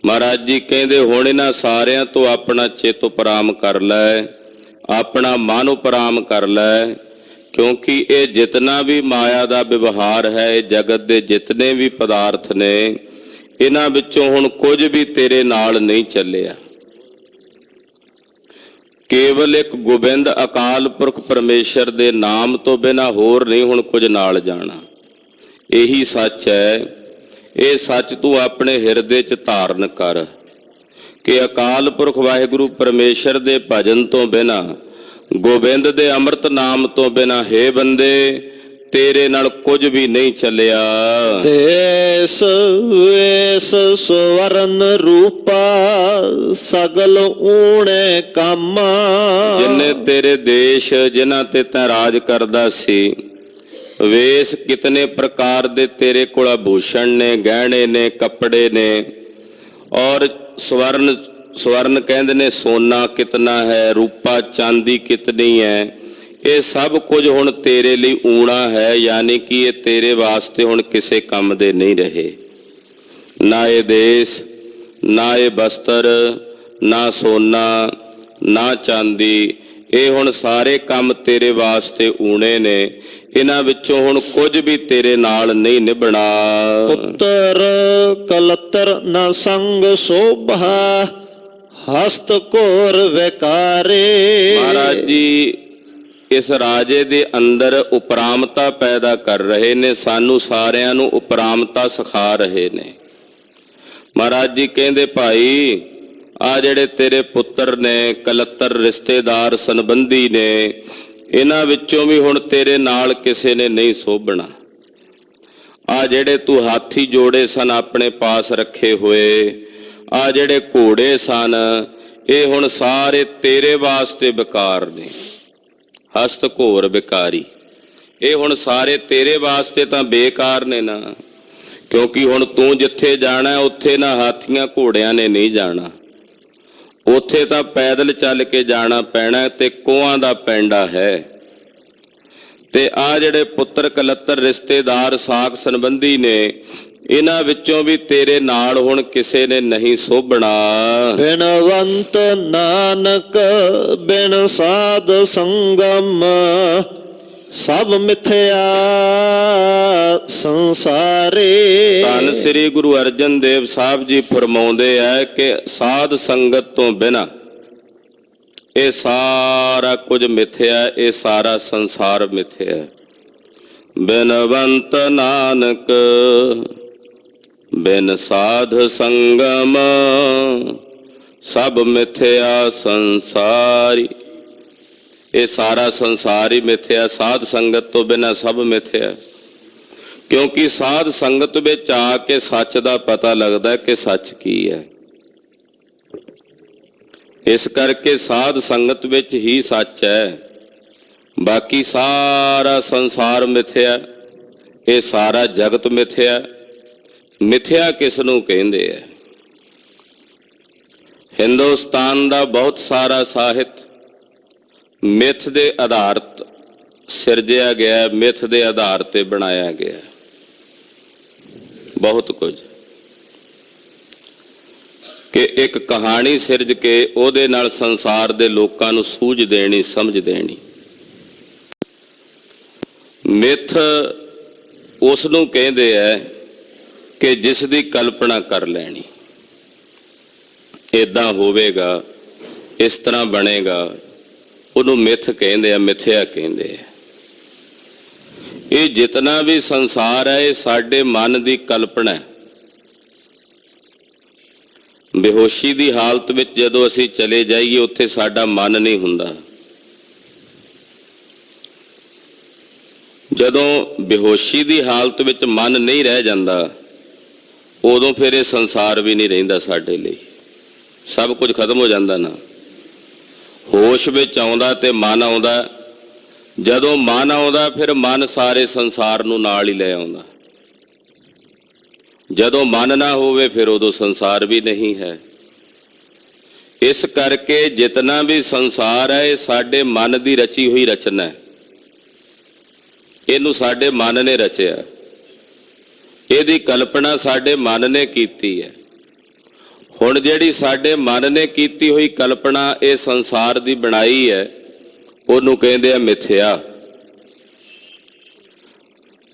ਮਹਾਰਾਜ ਜੀ ਕਹਿੰਦੇ, ਹੁਣ ਇਹਨਾਂ ਸਾਰਿਆਂ ਤੋਂ ਆਪਣਾ ਚਿੱਤ ਉਪਰਾਮ ਕਰ ਲੈ, ਆਪਣਾ ਮਨ ਉਪਰਾਮ ਕਰ ਲੈ। ਕਿਉਂਕਿ ਇਹ ਜਿਤਨਾ ਵੀ ਮਾਇਆ ਦਾ ਵਿਵਹਾਰ ਹੈ, ਇਹ ਜਗਤ ਦੇ ਜਿਤਨੇ ਵੀ ਪਦਾਰਥ ਨੇ, ਇਹਨਾਂ ਵਿੱਚੋਂ ਹੁਣ ਕੁਝ ਵੀ ਤੇਰੇ ਨਾਲ ਨਹੀਂ ਚੱਲਿਆ। ਕੇਵਲ ਇੱਕ ਗੋਬਿੰਦ ਅਕਾਲ ਪੁਰਖ ਪਰਮੇਸ਼ਰ ਦੇ ਨਾਮ ਤੋਂ ਬਿਨਾਂ ਹੋਰ ਨਹੀਂ ਹੁਣ ਕੁਝ ਨਾਲ ਜਾਣਾ। ਇਹੀ ਸੱਚ ਹੈ। ਇਹ ਸੱਚ ਤੂੰ ਆਪਣੇ ਹਿਰਦੇ 'ਚ ਧਾਰਨ ਕਰ ਕਿ ਅਕਾਲ ਪੁਰਖ ਵਾਹਿਗੁਰੂ ਪਰਮੇਸ਼ਰ ਦੇ ਭਜਨ ਤੋਂ ਬਿਨਾਂ, ਗੋਬਿੰਦ ਦੇ ਅੰਮ੍ਰਿਤ ਨਾਮ ਤੋਂ ਬਿਨਾਂ, ਹੇ ਬੰਦੇ, ਤੇਰੇ ਨਾਲ ਕੁਝ ਵੀ ਨਹੀਂ ਚੱਲਿਆ।
ਦੇਸ ਵੇਸ ਸਵਰਨ ਰੂਪਾ, ਸਗਲ ਊਣੇ ਕਾਮਾ।
ਜਿੰਨੇ ਤੇਰੇ ਦੇਸ਼ ਜਿਨ੍ਹਾਂ ਤੇ ਤੈਂ ਰਾਜ ਕਰਦਾ ਸੀ, ਵੇਸ ਕਿਤਨੇ ਪ੍ਰਕਾਰ ਦੇ ਤੇਰੇ ਕੋਲ ਆਭੂਸ਼ਣ ਨੇ, ਗਹਿਣੇ ਨੇ, ਕੱਪੜੇ ਨੇ, ਔਰ ਸਵਰਨ ਕਹਿੰਦੇ ਨੇ ਸੋਨਾ ਕਿਤਨਾ ਹੈ, ਰੂਪਾ ਚਾਂਦੀ ਕਿਤਨੀ ਹੈ। ਇਹ ਸਭ ਕੁਝ ਹੁਣ ਤੇਰੇ ਲਈ ਊਣਾ ਹੈ, ਯਾਨੀ ਕਿ ਇਹ ਤੇਰੇ ਵਾਸਤੇ ਹੁਣ ਕਿਸੇ ਕੰਮ ਦੇ ਨਹੀਂ ਰਹੇ। ਨਾ ਇਹ ਦੇਸ਼, ਨਾ ਇਹ ਬਸਤਰ, ਨਾ ਸੋਨਾ, ਨਾ ਚਾਂਦੀ, ਇਹ ਹੁਣ ਸਾਰੇ ਕੰਮ ਤੇਰੇ ਵਾਸਤੇ ਊਣੇ ਨੇ। ਇਹਨਾਂ ਵਿੱਚੋਂ ਹੁਣ ਕੁਝ ਵੀ ਤੇਰੇ ਨਾਲ ਨਹੀਂ ਨਿਭਣਾ।
ਪੁੱਤਰ ਕਲਤਰ ਨਾ ਸੰਗ ਸੋਭਾ, ਹਸਤ ਘੋਰ ਵਿਕਾਰੇ।
ਮਹਾਰਾਜ ਜੀ ਇਸ ਰਾਜੇ ਦੇ ਅੰਦਰ ਉਪਰਾਮਤਾ ਪੈਦਾ ਕਰ ਰਹੇ ਨੇ, ਸਾਨੂੰ ਸਾਰਿਆਂ ਨੂੰ ਉਪਰਾਮਤਾ ਸਿਖਾ ਰਹੇ ਨੇ। ਮਹਾਰਾਜ ਜੀ ਕਹਿੰਦੇ, ਭਾਈ ਆ ਜਿਹੜੇ ਤੇਰੇ ਪੁੱਤਰ ਨੇ, ਕਲੱਤਰ ਰਿਸ਼ਤੇਦਾਰ ਸੰਬੰਧੀ ਨੇ, ਇਹਨਾਂ ਵਿੱਚੋਂ ਵੀ ਹੁਣ ਤੇਰੇ ਨਾਲ ਕਿਸੇ ਨੇ ਨਹੀਂ ਸੋਭਣਾ। ਆ ਜਿਹੜੇ ਤੂੰ ਹਾਥੀ ਜੋੜੇ ਸਨ ਆਪਣੇ ਪਾਸ ਰੱਖੇ ਹੋਏ, ਆ ਜਿਹੜੇ ਘੋੜੇ ਸਨ, ਇਹ ਹੁਣ ਸਾਰੇ ਤੇਰੇ ਵਾਸਤੇ ਬੇਕਾਰ ਨੇ। ਹਸਤ ਘੋਰ ਵਿਕਾਰੀ, ਇਹ ਹੁਣ ਸਾਰੇ ਤੇਰੇ ਵਾਸਤੇ ਤਾਂ ਬੇਕਾਰ ਨੇ ਨਾ। ਕਿਉਂਕਿ ਹੁਣ ਤੂੰ ਜਿੱਥੇ ਜਾਣਾ ਉੱਥੇ ਨਾ ਹਾਥੀਆਂ ਘੋੜਿਆਂ ਨੇ ਨਹੀਂ ਜਾਣਾ, ਉੱਥੇ ਤਾਂ ਪੈਦਲ ਚੱਲ ਕੇ ਜਾਣਾ ਪੈਣਾ, ਤੇ ਕੋਹਾਂ ਦਾ ਪੈਂਡਾ ਹੈ। ਤੇ ਆ ਜਿਹੜੇ ਪੁੱਤਰ ਕਲੱਤਰ ਰਿਸ਼ਤੇਦਾਰ ਸਾਕ ਸੰਬੰਧੀ ਨੇ, ਇਹਨਾਂ ਵਿੱਚੋਂ ਵੀ ਤੇਰੇ ਨਾਲ ਹੁਣ ਕਿਸੇ ਨੇ ਨਹੀਂ ਸੋਭਣਾ।
ਬਿਨਵੰਤ ਨਾਨਕ ਬਿਨ ਸਾਧ ਸੰਗਮ, ਸਭ ਮਿਥਿਆ ਸੰਸਾਰੇ।
ਧੰਨ ਸ੍ਰੀ ਗੁਰੂ ਅਰਜਨ ਦੇਵ ਸਾਹਿਬ ਜੀ ਫਰਮਾਉਂਦੇ ਹੈ ਕਿ ਸਾਧ ਸੰਗਤ ਤੋਂ ਬਿਨਾਂ ਇਹ ਸਾਰਾ ਕੁਝ ਮਿਥਿਆ, ਇਹ ਸਾਰਾ ਸੰਸਾਰ ਮਿਥਿਆ। ਬਿਨਵੰਤ ਨਾਨਕ ਬਿਨ ਸਾਧ ਸੰਗਮ, ਸਭ ਮਿਥਿਆ ਸੰਸਾਰੀ। ਇਹ ਸਾਰਾ ਸੰਸਾਰ ਹੀ ਮਿਥਿਆ, ਸਾਧ ਸੰਗਤ ਤੋਂ ਬਿਨਾਂ ਸਭ ਮਿਥਿਆ। ਕਿਉਂਕਿ ਸਾਧ ਸੰਗਤ ਵਿੱਚ ਆ ਕੇ ਸੱਚ ਦਾ ਪਤਾ ਲੱਗਦਾ ਕਿ ਸੱਚ ਕੀ ਹੈ। ਇਸ ਕਰਕੇ ਸਾਧ ਸੰਗਤ ਵਿੱਚ ਹੀ ਸੱਚ ਹੈ, ਬਾਕੀ ਸਾਰਾ ਸੰਸਾਰ ਮਿਥਿਆ, ਇਹ ਸਾਰਾ ਜਗਤ ਮਿਥਿਆ। ਮਿਥਿਆ ਕਿਸ ਨੂੰ ਕਹਿੰਦੇ ਆ? ਹਿੰਦੁਸਤਾਨ ਦਾ ਬਹੁਤ ਸਾਰਾ ਸਾਹਿਤ ਮਿੱਥ ਦੇ ਆਧਾਰਿਤ ਸਿਰਜਿਆ ਗਿਆ, ਮਿੱਥ ਦੇ ਆਧਾਰ ਤੇ ਬਣਾਇਆ ਗਿਆ ਬਹੁਤ ਕੁਝ, ਕਿ ਇੱਕ ਕਹਾਣੀ ਸਿਰਜ ਕੇ ਉਹਦੇ ਨਾਲ ਸੰਸਾਰ ਦੇ ਲੋਕਾਂ ਨੂੰ ਸੂਝ ਦੇਣੀ, ਸਮਝ ਦੇਣੀ। ਮਿੱਥ ਉਸ ਨੂੰ ਕਹਿੰਦੇ ਆ ਕਿ ਜਿਸ ਦੀ ਕਲਪਨਾ ਕਰ ਲੈਣੀ, ਇਦਾਂ ਹੋਵੇਗਾ, ਇਸ ਤਰ੍ਹਾਂ ਬਣੇਗਾ, ਉਹਨੂੰ ਮਿੱਥ ਕਹਿੰਦੇ ਆ, ਮਿਥਿਆ ਕਹਿੰਦੇ ਆ। ਇਹ ਜਿਤਨਾ ਵੀ ਸੰਸਾਰ ਹੈ ਇਹ ਸਾਡੇ ਮਨ ਦੀ ਕਲਪਨਾ ਹੈ। ਬੇਹੋਸ਼ੀ ਦੀ ਹਾਲਤ ਵਿੱਚ ਜਦੋਂ ਅਸੀਂ ਚਲੇ ਜਾਈਏ ਉੱਥੇ ਸਾਡਾ ਮਨ ਨਹੀਂ ਹੁੰਦਾ। ਜਦੋਂ ਬੇਹੋਸ਼ੀ ਦੀ ਹਾਲਤ ਵਿੱਚ ਮਨ ਨਹੀਂ ਰਹਿ ਜਾਂਦਾ ਉਦੋਂ ਫਿਰ ਇਹ ਸੰਸਾਰ ਵੀ ਨਹੀਂ ਰਹਿੰਦਾ ਸਾਡੇ ਲਈ, ਸਭ ਕੁਝ ਖਤਮ ਹੋ ਜਾਂਦਾ ਨਾ। ਹੋਸ਼ ਵਿੱਚ ਆਉਂਦਾ ਤੇ ਮਨ ਆਉਂਦਾ, ਜਦੋਂ ਮਨ ਆਉਂਦਾ ਫਿਰ ਮਨ ਸਾਰੇ ਸੰਸਾਰ ਨੂੰ ਨਾਲ ਹੀ ਲੈ ਆਉਂਦਾ। ਜਦੋਂ ਮਨ ਨਾ ਹੋਵੇ ਫਿਰ ਉਦੋਂ ਸੰਸਾਰ ਵੀ ਨਹੀਂ ਹੈ। ਇਸ ਕਰਕੇ ਜਿਤਨਾ ਵੀ ਸੰਸਾਰ ਹੈ ਇਹ ਸਾਡੇ ਮਨ ਦੀ ਰਚੀ ਹੋਈ ਰਚਨਾ ਹੈ। ਇਹਨੂੰ ਸਾਡੇ ਮਨ ਨੇ ਰਚਿਆ, ਇਹਦੀ ਕਲਪਨਾ ਸਾਡੇ ਮਨ ਨੇ ਕੀਤੀ ਹੈ। ਹੁਣ ਜਿਹੜੀ ਸਾਡੇ ਮਨ ਨੇ ਕੀਤੀ ਹੋਈ ਕਲਪਨਾ ਇਹ ਸੰਸਾਰ ਦੀ ਬਣਾਈ ਹੈ, ਉਹਨੂੰ ਕਹਿੰਦੇ ਆ ਮਿਥਿਆ।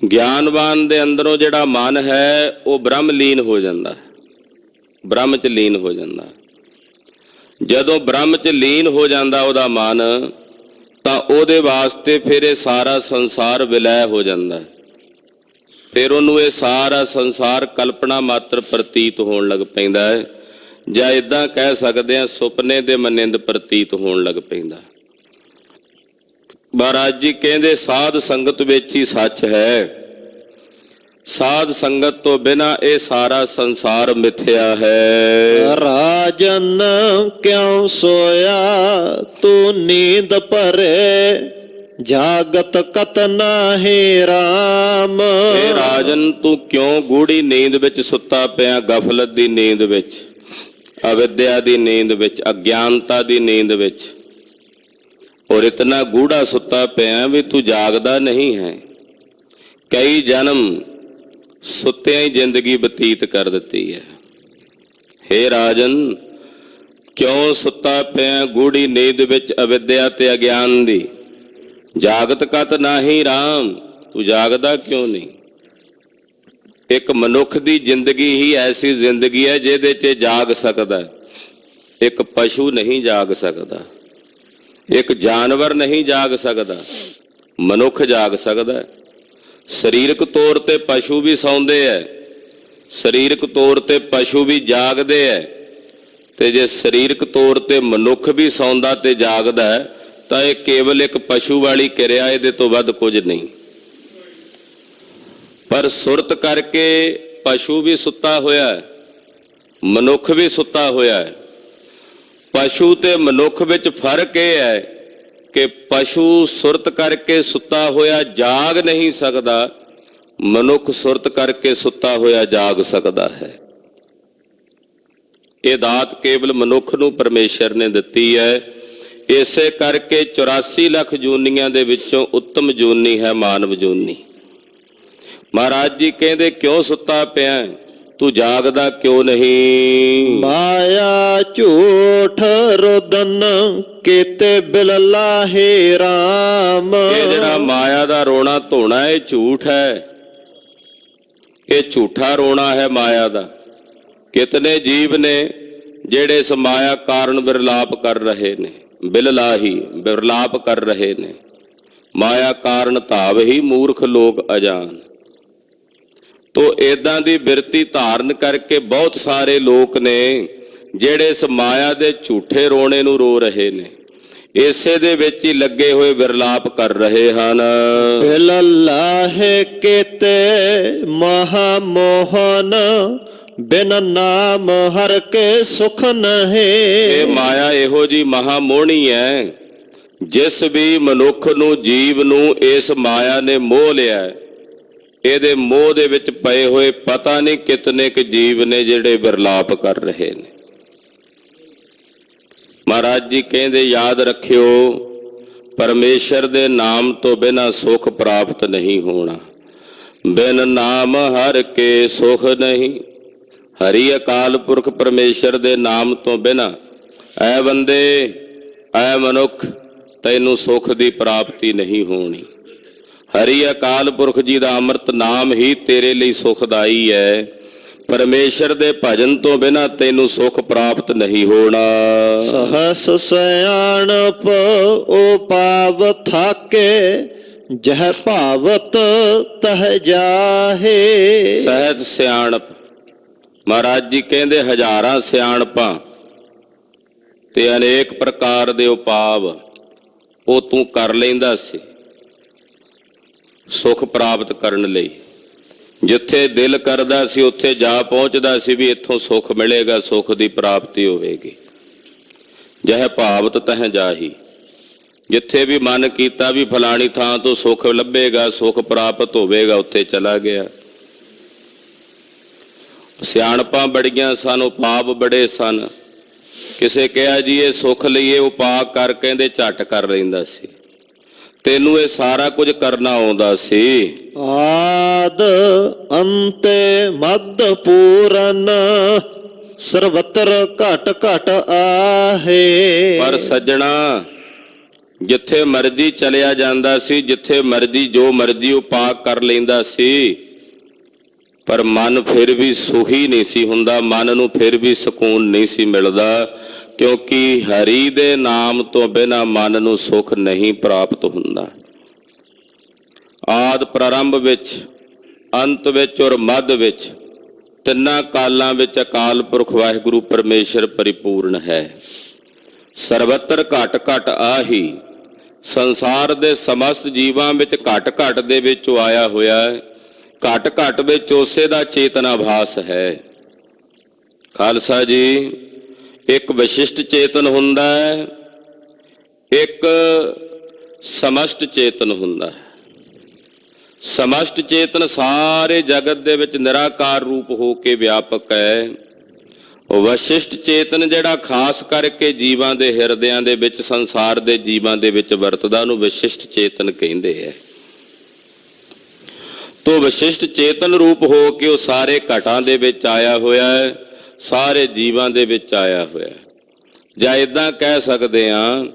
ਗਿਆਨਵਾਨ ਦੇ ਅੰਦਰੋਂ ਜਿਹੜਾ ਮਨ ਹੈ ਉਹ ਬ੍ਰਹਮ ਲੀਨ ਹੋ ਜਾਂਦਾ, ਬ੍ਰਹਮ 'ਚ ਲੀਨ ਹੋ ਜਾਂਦਾ। ਜਦੋਂ ਬ੍ਰਹਮ 'ਚ ਲੀਨ ਹੋ ਜਾਂਦਾ ਉਹਦਾ ਮਨ, ਤਾਂ ਉਹਦੇ ਵਾਸਤੇ ਫਿਰ ਇਹ ਸਾਰਾ ਸੰਸਾਰ ਵਿਲੈ ਹੋ ਜਾਂਦਾ। ਫਿਰ ਉਹਨੂੰ ਇਹ ਸਾਰਾ ਸੰਸਾਰ ਕਲਪਨਾ ਮਾਤਰ ਪ੍ਰਤੀਤ ਹੋਣ ਲੱਗ ਪੈਂਦਾ ਹੈ, ਜਾਂ ਇਦਾਂ ਕਹਿ ਸਕਦੇ ਹਾਂ ਸੁਪਨੇ ਦੇ ਮਨਿੰਦ ਪ੍ਰਤੀਤ ਹੋਣ ਲੱਗ ਪੈਂਦਾ। ਮਹਾਰਾਜ ਜੀ ਕਹਿੰਦੇ ਸਾਧ ਸੰਗਤ ਵਿੱਚ ਹੀ ਸੱਚ ਹੈ, ਸਾਧ ਸੰਗਤ ਤੋਂ ਬਿਨਾਂ ਇਹ ਸਾਰਾ ਸੰਸਾਰ ਮਿਥਿਆ ਹੈ।
ਰਾਜਨ ਕਿਉਂ ਸੋਇਆ ਤੂੰ ਨੀਂਦ ਭਰੇ, ਜਾਗਤ ਕਤ ਨਾਹੀ ਰਾਮ।
ਇਹ ਰਾਜਨ ਤੂੰ ਕਿਉਂ ਗੂੜੀ ਨੀਂਦ ਵਿੱਚ ਸੁੱਤਾ ਪਿਆ, ਗਫਲਤ ਦੀ ਨੀਂਦ ਵਿੱਚ, ਅਵਿਦਿਆ ਦੀ ਨੀਂਦ ਵਿੱਚ, ਅਗਿਆਨਤਾ ਦੀ ਨੀਂਦ ਵਿੱਚ, ਔਰ ਇਤਨਾ ਗੂੜਾ ਸੁੱਤਾ ਪਿਆ ਵੀ ਤੂੰ ਜਾਗਦਾ ਨਹੀਂ ਹੈ। ਕਈ ਜਨਮ ਸੁੱਤਿਆਂ ਹੀ ਜ਼ਿੰਦਗੀ ਬਤੀਤ ਕਰ ਦਿੱਤੀ ਹੈ। ਹੇ ਰਾਜਨ ਕਿਉਂ ਸੁੱਤਾ ਪਿਆ ਗੂੜੀ ਨੀਂਦ ਵਿੱਚ ਅਵਿਦਿਆ ਤੇ ਅਗਿਆਨ ਦੀ, ਜਾਗਤ ਕਤ ਨਾਹੀ ਰਾਮ, ਤੂੰ ਜਾਗਦਾ ਕਿਉਂ ਨਹੀਂ? ਇੱਕ ਮਨੁੱਖ ਦੀ ਜ਼ਿੰਦਗੀ ਹੀ ਐਸੀ ਜ਼ਿੰਦਗੀ ਹੈ ਜਿਹਦੇ 'ਚ ਜਾਗ ਸਕਦਾ। ਇੱਕ ਪਸ਼ੂ ਨਹੀਂ ਜਾਗ ਸਕਦਾ, ਇੱਕ ਜਾਨਵਰ ਨਹੀਂ ਜਾਗ ਸਕਦਾ, ਮਨੁੱਖ ਜਾਗ ਸਕਦਾ। ਸਰੀਰਕ ਤੌਰ ਤੇ ਪਸ਼ੂ ਵੀ ਸੌਂਦੇ ਐ, ਸਰੀਰਕ ਤੌਰ ਤੇ ਪਸ਼ੂ ਵੀ ਜਾਗਦੇ ਐ, ਤੇ ਜੇ ਸਰੀਰਕ ਤੌਰ ਤੇ ਮਨੁੱਖ ਵੀ ਸੌਂਦਾ ਤੇ ਜਾਗਦਾ ਹੈ ਤਾਂ ਇਹ ਕੇਵਲ ਇੱਕ ਪਸ਼ੂ ਵਾਲੀ ਕਿਰਿਆ, ਇਹਦੇ ਤੋਂ ਵੱਧ ਕੁਝ ਨਹੀਂ। ਪਰ ਸੁਰਤ ਕਰਕੇ ਪਸ਼ੂ ਵੀ ਸੁੱਤਾ ਹੋਇਆ ਹੈ, ਮਨੁੱਖ ਵੀ ਸੁੱਤਾ ਹੋਇਆ ਹੈ। ਪਸ਼ੂ ਤੇ ਮਨੁੱਖ ਵਿੱਚ ਫਰਕ ਇਹ ਹੈ ਕਿ ਪਸ਼ੂ ਸੁਰਤ ਕਰਕੇ ਸੁੱਤਾ ਹੋਇਆ ਜਾਗ ਨਹੀਂ ਸਕਦਾ, ਮਨੁੱਖ ਸੁਰਤ ਕਰਕੇ ਸੁੱਤਾ ਹੋਇਆ ਜਾਗ ਸਕਦਾ ਹੈ। ਇਹ ਦਾਤ ਕੇਵਲ ਮਨੁੱਖ ਨੂੰ ਪਰਮੇਸ਼ਰ ਨੇ ਦਿੱਤੀ ਹੈ। ਇਸੇ ਕਰਕੇ 84 ਲੱਖ ਜੂਨੀਆਂ ਦੇ ਵਿੱਚੋਂ ਉੱਤਮ ਜੂਨੀ ਹੈ ਮਾਨਵ ਜੂਨੀ। ਮਹਾਰਾਜ ਜੀ ਕਹਿੰਦੇ ਕਿਉਂ ਸੁੱਤਾ ਪਿਆ, ਤੂੰ ਜਾਗਦਾ ਕਿਉਂ ਨਹੀਂ?
ਮਾਇਆ ਝੂਠ ਰੋਦਨ ਕੀਤੇ ਬਿਲ ਲਾਹੇ ਰਾਮ।
ਇਹ ਜਿਹੜਾ ਮਾਇਆ ਦਾ ਰੋਣਾ ਧੋਣਾ ਇਹ ਝੂਠ ਹੈ, ਇਹ ਝੂਠਾ ਰੋਣਾ ਹੈ ਮਾਇਆ ਦਾ। ਕਿਤਨੇ ਜੀਵ ਨੇ ਜਿਹੜੇ ਇਸ ਮਾਇਆ ਕਾਰਨ ਵਿਰਲਾਪ ਕਰ ਰਹੇ ਨੇ, ਬਿਲ ਲਾਹੀ ਵਿਰਲਾਪ ਕਰ ਰਹੇ ਨੇ। ਮਾਇਆ ਕਾਰਨ ਧਾਵ ਹੀ ਮੂਰਖ ਲੋਕ ਅਜਾਨ। ਤੋ ਇਦਾਂ ਦੀ ਬਿਰਤੀ ਧਾਰਨ ਕਰਕੇ ਬਹੁਤ ਸਾਰੇ ਲੋਕ ਨੇ ਜਿਹੜੇ ਇਸ ਮਾਇਆ ਦੇ ਝੂਠੇ ਰੋਣੇ ਨੂੰ ਰੋ ਰਹੇ ਨੇ, ਇਸੇ ਦੇ ਵਿੱਚ ਹੀ ਲੱਗੇ ਹੋਏ ਵਿਰਲਾਪ ਕਰ ਰਹੇ ਹਨ।
ਬਿਲ ਲਾਹੇ ਕੀਤੇ ਮਹਾ ਮੋਹਨ ਬਿਨ ਨਾਮ ਹਰ ਕੇ ਸੁਖ
ਇਹ
ਨਹਿ।
ਮਾਇਆ ਇਹੋ ਜੀ ਮਹਾ ਮੋਹਣੀ ਹੈ, ਜਿਸ ਵੀ ਮਨੁੱਖ ਨੂੰ, ਜੀਵ ਨੂੰ ਇਸ ਮਾਇਆ ਨੇ ਮੋਹ ਲਿਆ ਹੈ। ਇਹਦੇ ਮੋਹ ਦੇ ਵਿੱਚ ਪਏ ਹੋਏ ਪਤਾ ਨਹੀਂ ਕਿਤਨੇ ਕੁ ਜੀਵ ਨੇ ਜਿਹੜੇ ਵਿਰਲਾਪ ਕਰ ਰਹੇ ਨੇ। ਮਹਾਰਾਜ ਜੀ ਕਹਿੰਦੇ ਯਾਦ ਰੱਖਿਓ, ਪਰਮੇਸ਼ਰ ਦੇ ਨਾਮ ਤੋਂ ਬਿਨਾਂ ਸੁਖ ਪ੍ਰਾਪਤ ਨਹੀਂ ਹੋਣਾ। ਬਿਨ ਨਾਮ ਹਰ ਕੇ ਸੁਖ ਨਹੀਂ। ਹਰੀ ਅਕਾਲ ਪੁਰਖ ਪਰਮੇਸ਼ਰ ਦੇ ਨਾਮ ਤੋਂ ਬਿਨਾਂ ਐ ਬੰਦੇ, ਐ ਮਨੁੱਖ, ਤੈਨੂੰ ਸੁਖ ਦੀ ਪ੍ਰਾਪਤੀ ਨਹੀਂ ਹੋਣੀ। ਹਰੀ ਅਕਾਲ ਪੁਰਖ ਜੀ ਦਾ ਅੰਮ੍ਰਿਤ ਨਾਮ ਹੀ ਤੇਰੇ ਲਈ ਸੁਖਦਾਈ ਹੈ। ਪਰਮੇਸ਼ਰ ਦੇ ਭਜਨ ਤੋਂ ਬਿਨਾਂ ਤੈਨੂੰ ਸੁਖ ਪ੍ਰਾਪਤ ਨਹੀਂ ਹੋਣਾ।
ਸਹਸ ਸਿਆਣਪ ਓ ਪਾਵ ਥਾਕੇ, ਜਹ ਭਾਵਤ ਤਹ ਜਾਹੇ।
ਸਹਿਜ ਸਿਆਣਪ, ਮਹਾਰਾਜ ਜੀ ਕਹਿੰਦੇ ਹਜ਼ਾਰਾਂ ਸਿਆਣਪਾਂ ਤੇ ਅਨੇਕ ਪ੍ਰਕਾਰ ਦੇ ਉਪਾਵ ਉਹ ਤੂੰ ਕਰ ਲੈਂਦਾ ਸੀ ਸੁਖ ਪ੍ਰਾਪਤ ਕਰਨ ਲਈ। ਜਿੱਥੇ ਦਿਲ ਕਰਦਾ ਸੀ ਉੱਥੇ ਜਾ ਪਹੁੰਚਦਾ ਸੀ ਵੀ ਇੱਥੋਂ ਸੁਖ ਮਿਲੇਗਾ, ਸੁਖ ਦੀ ਪ੍ਰਾਪਤੀ ਹੋਵੇਗੀ। ਜਹ ਭਾਵਤ ਤਹ ਜਾਹੀ, ਜਿੱਥੇ ਵੀ ਮਨ ਕੀਤਾ ਵੀ ਫਲਾਣੀ ਥਾਂ ਤੋਂ ਸੁਖ ਲੱਭੇਗਾ, ਸੁਖ ਪ੍ਰਾਪਤ ਹੋਵੇਗਾ, ਉੱਥੇ ਚਲਾ ਗਿਆ। ਸਿਆਣਪਾਂ ਬੜੀਆਂ ਸਨ, ਉਪਾਅ ਬੜੇ ਸਨ। ਕਿਸੇ ਕਿਹਾ ਜੀ ਇਹ ਸੁਖ ਲਈਏ, ਉਪਾਅ ਕਰ ਕਹਿੰਦੇ ਝੱਟ ਕਰ ਲੈਂਦਾ ਸੀ। ਤੈਨੂੰ ਇਹ ਸਾਰਾ ਕੁਝ ਕਰਨਾ ਆਉਂਦਾ ਸੀ।
ਆਦ ਅੰਤੇ ਮਦ ਪੂਰਨ, ਸਰਵਤਰ ਘਟ ਘਟ ਆਹੇ।
ਪਰ ਸੱਜਣਾ, ਜਿੱਥੇ ਮਰਜ਼ੀ ਚਲਿਆ ਜਾਂਦਾ ਸੀ, ਜਿੱਥੇ ਮਰਜ਼ੀ ਜੋ ਮਰਜ਼ੀ ਉਪਾਅ ਕਰ ਲੈਂਦਾ ਸੀ, ਪਰ ਮਨ ਫਿਰ ਵੀ ਸੁਖੀ ਨਹੀਂ ਸੀ ਹੁੰਦਾ। ਮਨ ਨੂੰ ਫਿਰ ਵੀ ਸਕੂਨ ਨਹੀਂ ਸੀ ਮਿਲਦਾ, ਕਿਉਂਕਿ ਹਰੀ ਦੇ ਨਾਮ ਤੋਂ ਬਿਨਾਂ ਮਨ ਨੂੰ ਸੁਖ ਨਹੀਂ ਪ੍ਰਾਪਤ ਹੁੰਦਾ। ਆਦ ਪ੍ਰਾਰੰਭ ਵਿੱਚ, ਅੰਤ ਵਿੱਚ ਔਰ ਮੱਧ ਵਿੱਚ, ਤਿੰਨਾਂ ਕਾਲਾਂ ਵਿੱਚ ਅਕਾਲ ਪੁਰਖ ਵਾਹਿਗੁਰੂ ਪਰਮੇਸ਼ਰ ਪਰਿਪੂਰਨ ਹੈ। ਸਰਵਤਰ ਘਟ ਘਟ ਆਹੀ, ਸੰਸਾਰ ਦੇ ਸਮਸਤ ਜੀਵਾਂ ਵਿੱਚ ਘਟ ਘਟ ਦੇ ਵਿੱਚ ਉਹ ਆਇਆ ਹੋਇਆ ਹੈ। ਘਟ ਘਟ ਵਿੱਚ ਉਸੇ ਦਾ ਚੇਤਨਾਭਾਸ ਹੈ। ਖਾਲਸਾ ਜੀ, ਇੱਕ ਵਿਸ਼ਿਸ਼ਟ ਚੇਤਨ ਹੁੰਦਾ ਹੈ, ਇੱਕ ਸਮਸ਼ਟ ਚੇਤਨ ਹੁੰਦਾ ਹੈ। ਸਮਸ਼ਟ ਚੇਤਨ ਸਾਰੇ ਜਗਤ ਦੇ ਵਿੱਚ ਨਿਰਾਕਾਰ ਰੂਪ ਹੋ ਕੇ ਵਿਆਪਕ ਹੈ। ਉਹ ਵਿਸ਼ਿਸ਼ਟ ਚੇਤਨ ਜਿਹੜਾ ਖਾਸ ਕਰਕੇ ਜੀਵਾਂ ਦੇ ਹਿਰਦਿਆਂ ਦੇ ਵਿੱਚ, ਸੰਸਾਰ ਦੇ ਜੀਵਾਂ ਦੇ ਵਿੱਚ ਵਰਤਦਾ, ਉਹਨੂੰ ਵਿਸ਼ਿਸ਼ਟ ਚੇਤਨ ਕਹਿੰਦੇ ਹੈ। ਤੋ ਵਿਸ਼ਿਸ਼ਟ ਚੇਤਨ ਰੂਪ ਹੋ ਕੇ ਉਹ ਸਾਰੇ ਘਟਾਂ ਦੇ ਵਿੱਚ ਆਇਆ ਹੋਇਆ ਹੈ, ਸਾਰੇ ਜੀਵਾਂ ਦੇ ਵਿੱਚ ਆਇਆ ਹੋਇਆ ਹੈ। ਜਾਂ ਇਦਾਂ ਕਹਿ ਸਕਦੇ ਹਾਂ,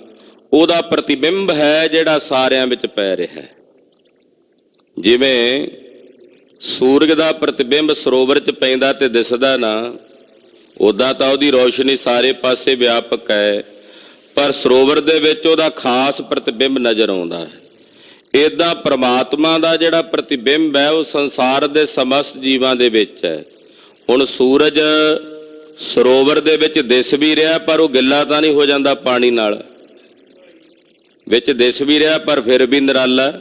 ਉਹਦਾ ਪ੍ਰਤੀਬਿੰਬ ਹੈ ਜਿਹੜਾ ਸਾਰਿਆਂ ਵਿੱਚ ਪੈ ਰਿਹਾ ਹੈ। ਜਿਵੇਂ ਸੂਰਜ ਦਾ ਪ੍ਰਤੀਬਿੰਬ ਸਰੋਵਰ 'ਚ ਪੈਂਦਾ ਤੇ ਦਿਸਦਾ ਨਾ, ਉੱਦਾਂ ਤਾਂ ਉਹਦੀ ਰੋਸ਼ਨੀ ਸਾਰੇ ਪਾਸੇ ਵਿਆਪਕ ਹੈ, ਪਰ ਸਰੋਵਰ ਦੇ ਵਿੱਚ ਉਹਦਾ ਖਾਸ ਪ੍ਰਤੀਬਿੰਬ ਨਜ਼ਰ ਆਉਂਦਾ ਹੈ। ਇਦਾਂ ਪ੍ਰਮਾਤਮਾ ਦਾ ਜਿਹੜਾ ਪ੍ਰਤੀਬਿੰਬ ਹੈ ਉਹ ਸੰਸਾਰ ਦੇ ਸਮਸਤ ਜੀਵਾਂ ਦੇ ਵਿੱਚ ਹੈ। ਹੁਣ ਸੂਰਜ ਸਰੋਵਰ ਦੇ ਵਿੱਚ ਦਿਸ ਵੀ ਰਿਹਾ, ਪਰ ਉਹ ਗਿੱਲਾ ਤਾਂ ਨਹੀਂ ਹੋ ਜਾਂਦਾ ਪਾਣੀ ਨਾਲ, ਵਿੱਚ ਦਿਸ ਵੀ ਰਿਹਾ ਪਰ ਫਿਰ ਵੀ ਨਿਰਾਲਾ।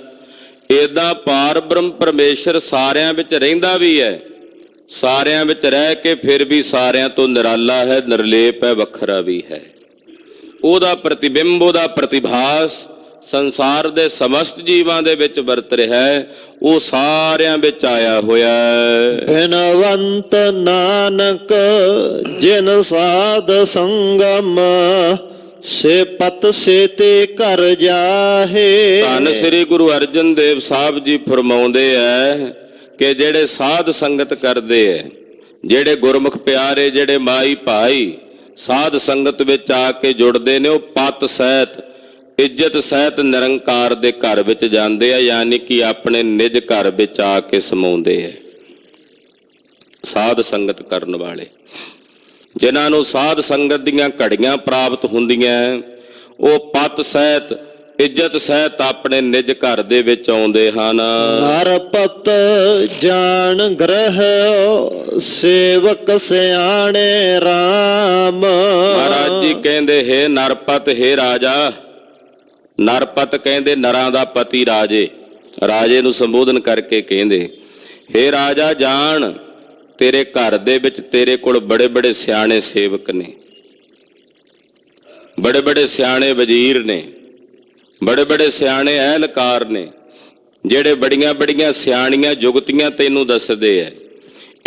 ਇਦਾਂ ਪਾਰ ਬ੍ਰਹਮ ਪਰਮੇਸ਼ਰ ਸਾਰਿਆਂ ਵਿੱਚ ਰਹਿੰਦਾ ਵੀ ਹੈ, ਸਾਰਿਆਂ ਵਿੱਚ ਰਹਿ ਕੇ ਫਿਰ ਵੀ ਸਾਰਿਆਂ ਤੋਂ ਨਿਰਾਲਾ ਹੈ, ਨਿਰਲੇਪ ਹੈ, ਵੱਖਰਾ ਵੀ ਹੈ। ਉਹਦਾ ਪ੍ਰਤੀਬਿੰਬ, ਉਹਦਾ ਪ੍ਰਤਿਭਾਸ ਸੰਸਾਰ ਦੇ ਸਮਸਤ ਜੀਵਾਂ ਦੇ ਵਿੱਚ ਵਰਤ ਰਿਹਾ ਹੈ, ਉਹ ਸਾਰਿਆਂ ਵਿੱਚ ਆਇਆ ਹੋਇਆ ਹੈ।
ਬਿਨਵੰਤ ਨਾਨਕ ਜਿਨ ਸਾਧ ਸੰਗਮ, ਸੇ ਪਤ ਸੇ ਤੇ ਘਰ ਜਾਹੇ।
ਧੰਨ ਸ੍ਰੀ ਗੁਰੂ ਅਰਜਨ ਦੇਵ ਸਾਹਿਬ ਜੀ ਫਰਮਾਉਂਦੇ ਹੈ ਕਿ ਜਿਹੜੇ ਸਾਧ ਸੰਗਤ ਕਰਦੇ ਹੈ, ਜਿਹੜੇ ਗੁਰਮੁਖ ਪਿਆਰੇ, ਜਿਹੜੇ ਮਾਈ ਭਾਈ ਸਾਧ ਸੰਗਤ ਵਿੱਚ ਆ ਕੇ ਜੁੜਦੇ ਨੇ, ਉਹ ਪਤ ਸਹਿਤ, ਇੱਜ਼ਤ ਸਹਿਤ ਨਿਰੰਕਾਰ ਦੇ ਘਰ ਵਿੱਚ ਜਾਂਦੇ ਆ, ਯਾਨੀ ਕਿ ਆਪਣੇ ਨਿਜ ਘਰ ਵਿੱਚ ਆ ਕੇ ਸਮਾਉਂਦੇ ਹੈ। ਸਾਧ ਸੰਗਤ ਕਰਨ ਵਾਲੇ, ਜਿਨ੍ਹਾਂ ਨੂੰ ਸਾਧ ਸੰਗਤ ਦੀਆਂ ਘੜੀਆਂ ਪ੍ਰਾਪਤ ਹੁੰਦੀਆਂ, ਉਹ ਪਤ ਸਹਿਤ, ਇੱਜ਼ਤ ਸਹਿਤ ਆਪਣੇ ਨਿਜ ਘਰ ਦੇ ਵਿੱਚ ਆਉਂਦੇ ਹਨ।
ਨਰਪਤ ਜਾਣ ਗ੍ਰਹਿ, ਸੇਵਕ ਸਿਆਣੇ RAM।
ਮਹਾਰਾਜ ਜੀ ਕਹਿੰਦੇ, ਹੇ ਨਰਪਤ, ਹੇ ਰਾਜਾ। ਨਰਪਤ ਕਹਿੰਦੇ ਨਰਾਂ ਦਾ ਪਤੀ, ਰਾਜੇ, ਰਾਜੇ ਨੂੰ ਸੰਬੋਧਨ ਕਰਕੇ ਕਹਿੰਦੇ, ਹੇ ਰਾਜਾ ਜਾਣ, ਤੇਰੇ ਘਰ ਦੇ ਵਿੱਚ ਤੇਰੇ ਕੋਲ ਬੜੇ ਬੜੇ ਸਿਆਣੇ ਸੇਵਕ ਨੇ, ਬੜੇ ਬੜੇ ਸਿਆਣੇ ਵਜ਼ੀਰ ਨੇ, ਬੜੇ ਬੜੇ ਸਿਆਣੇ ਅਹਿਲਕਾਰ ਨੇ, ਜਿਹੜੇ ਬੜੀਆਂ ਬੜੀਆਂ ਸਿਆਣੀਆਂ ਜੁਗਤੀਆਂ ਤੈਨੂੰ ਦੱਸਦੇ ਐ।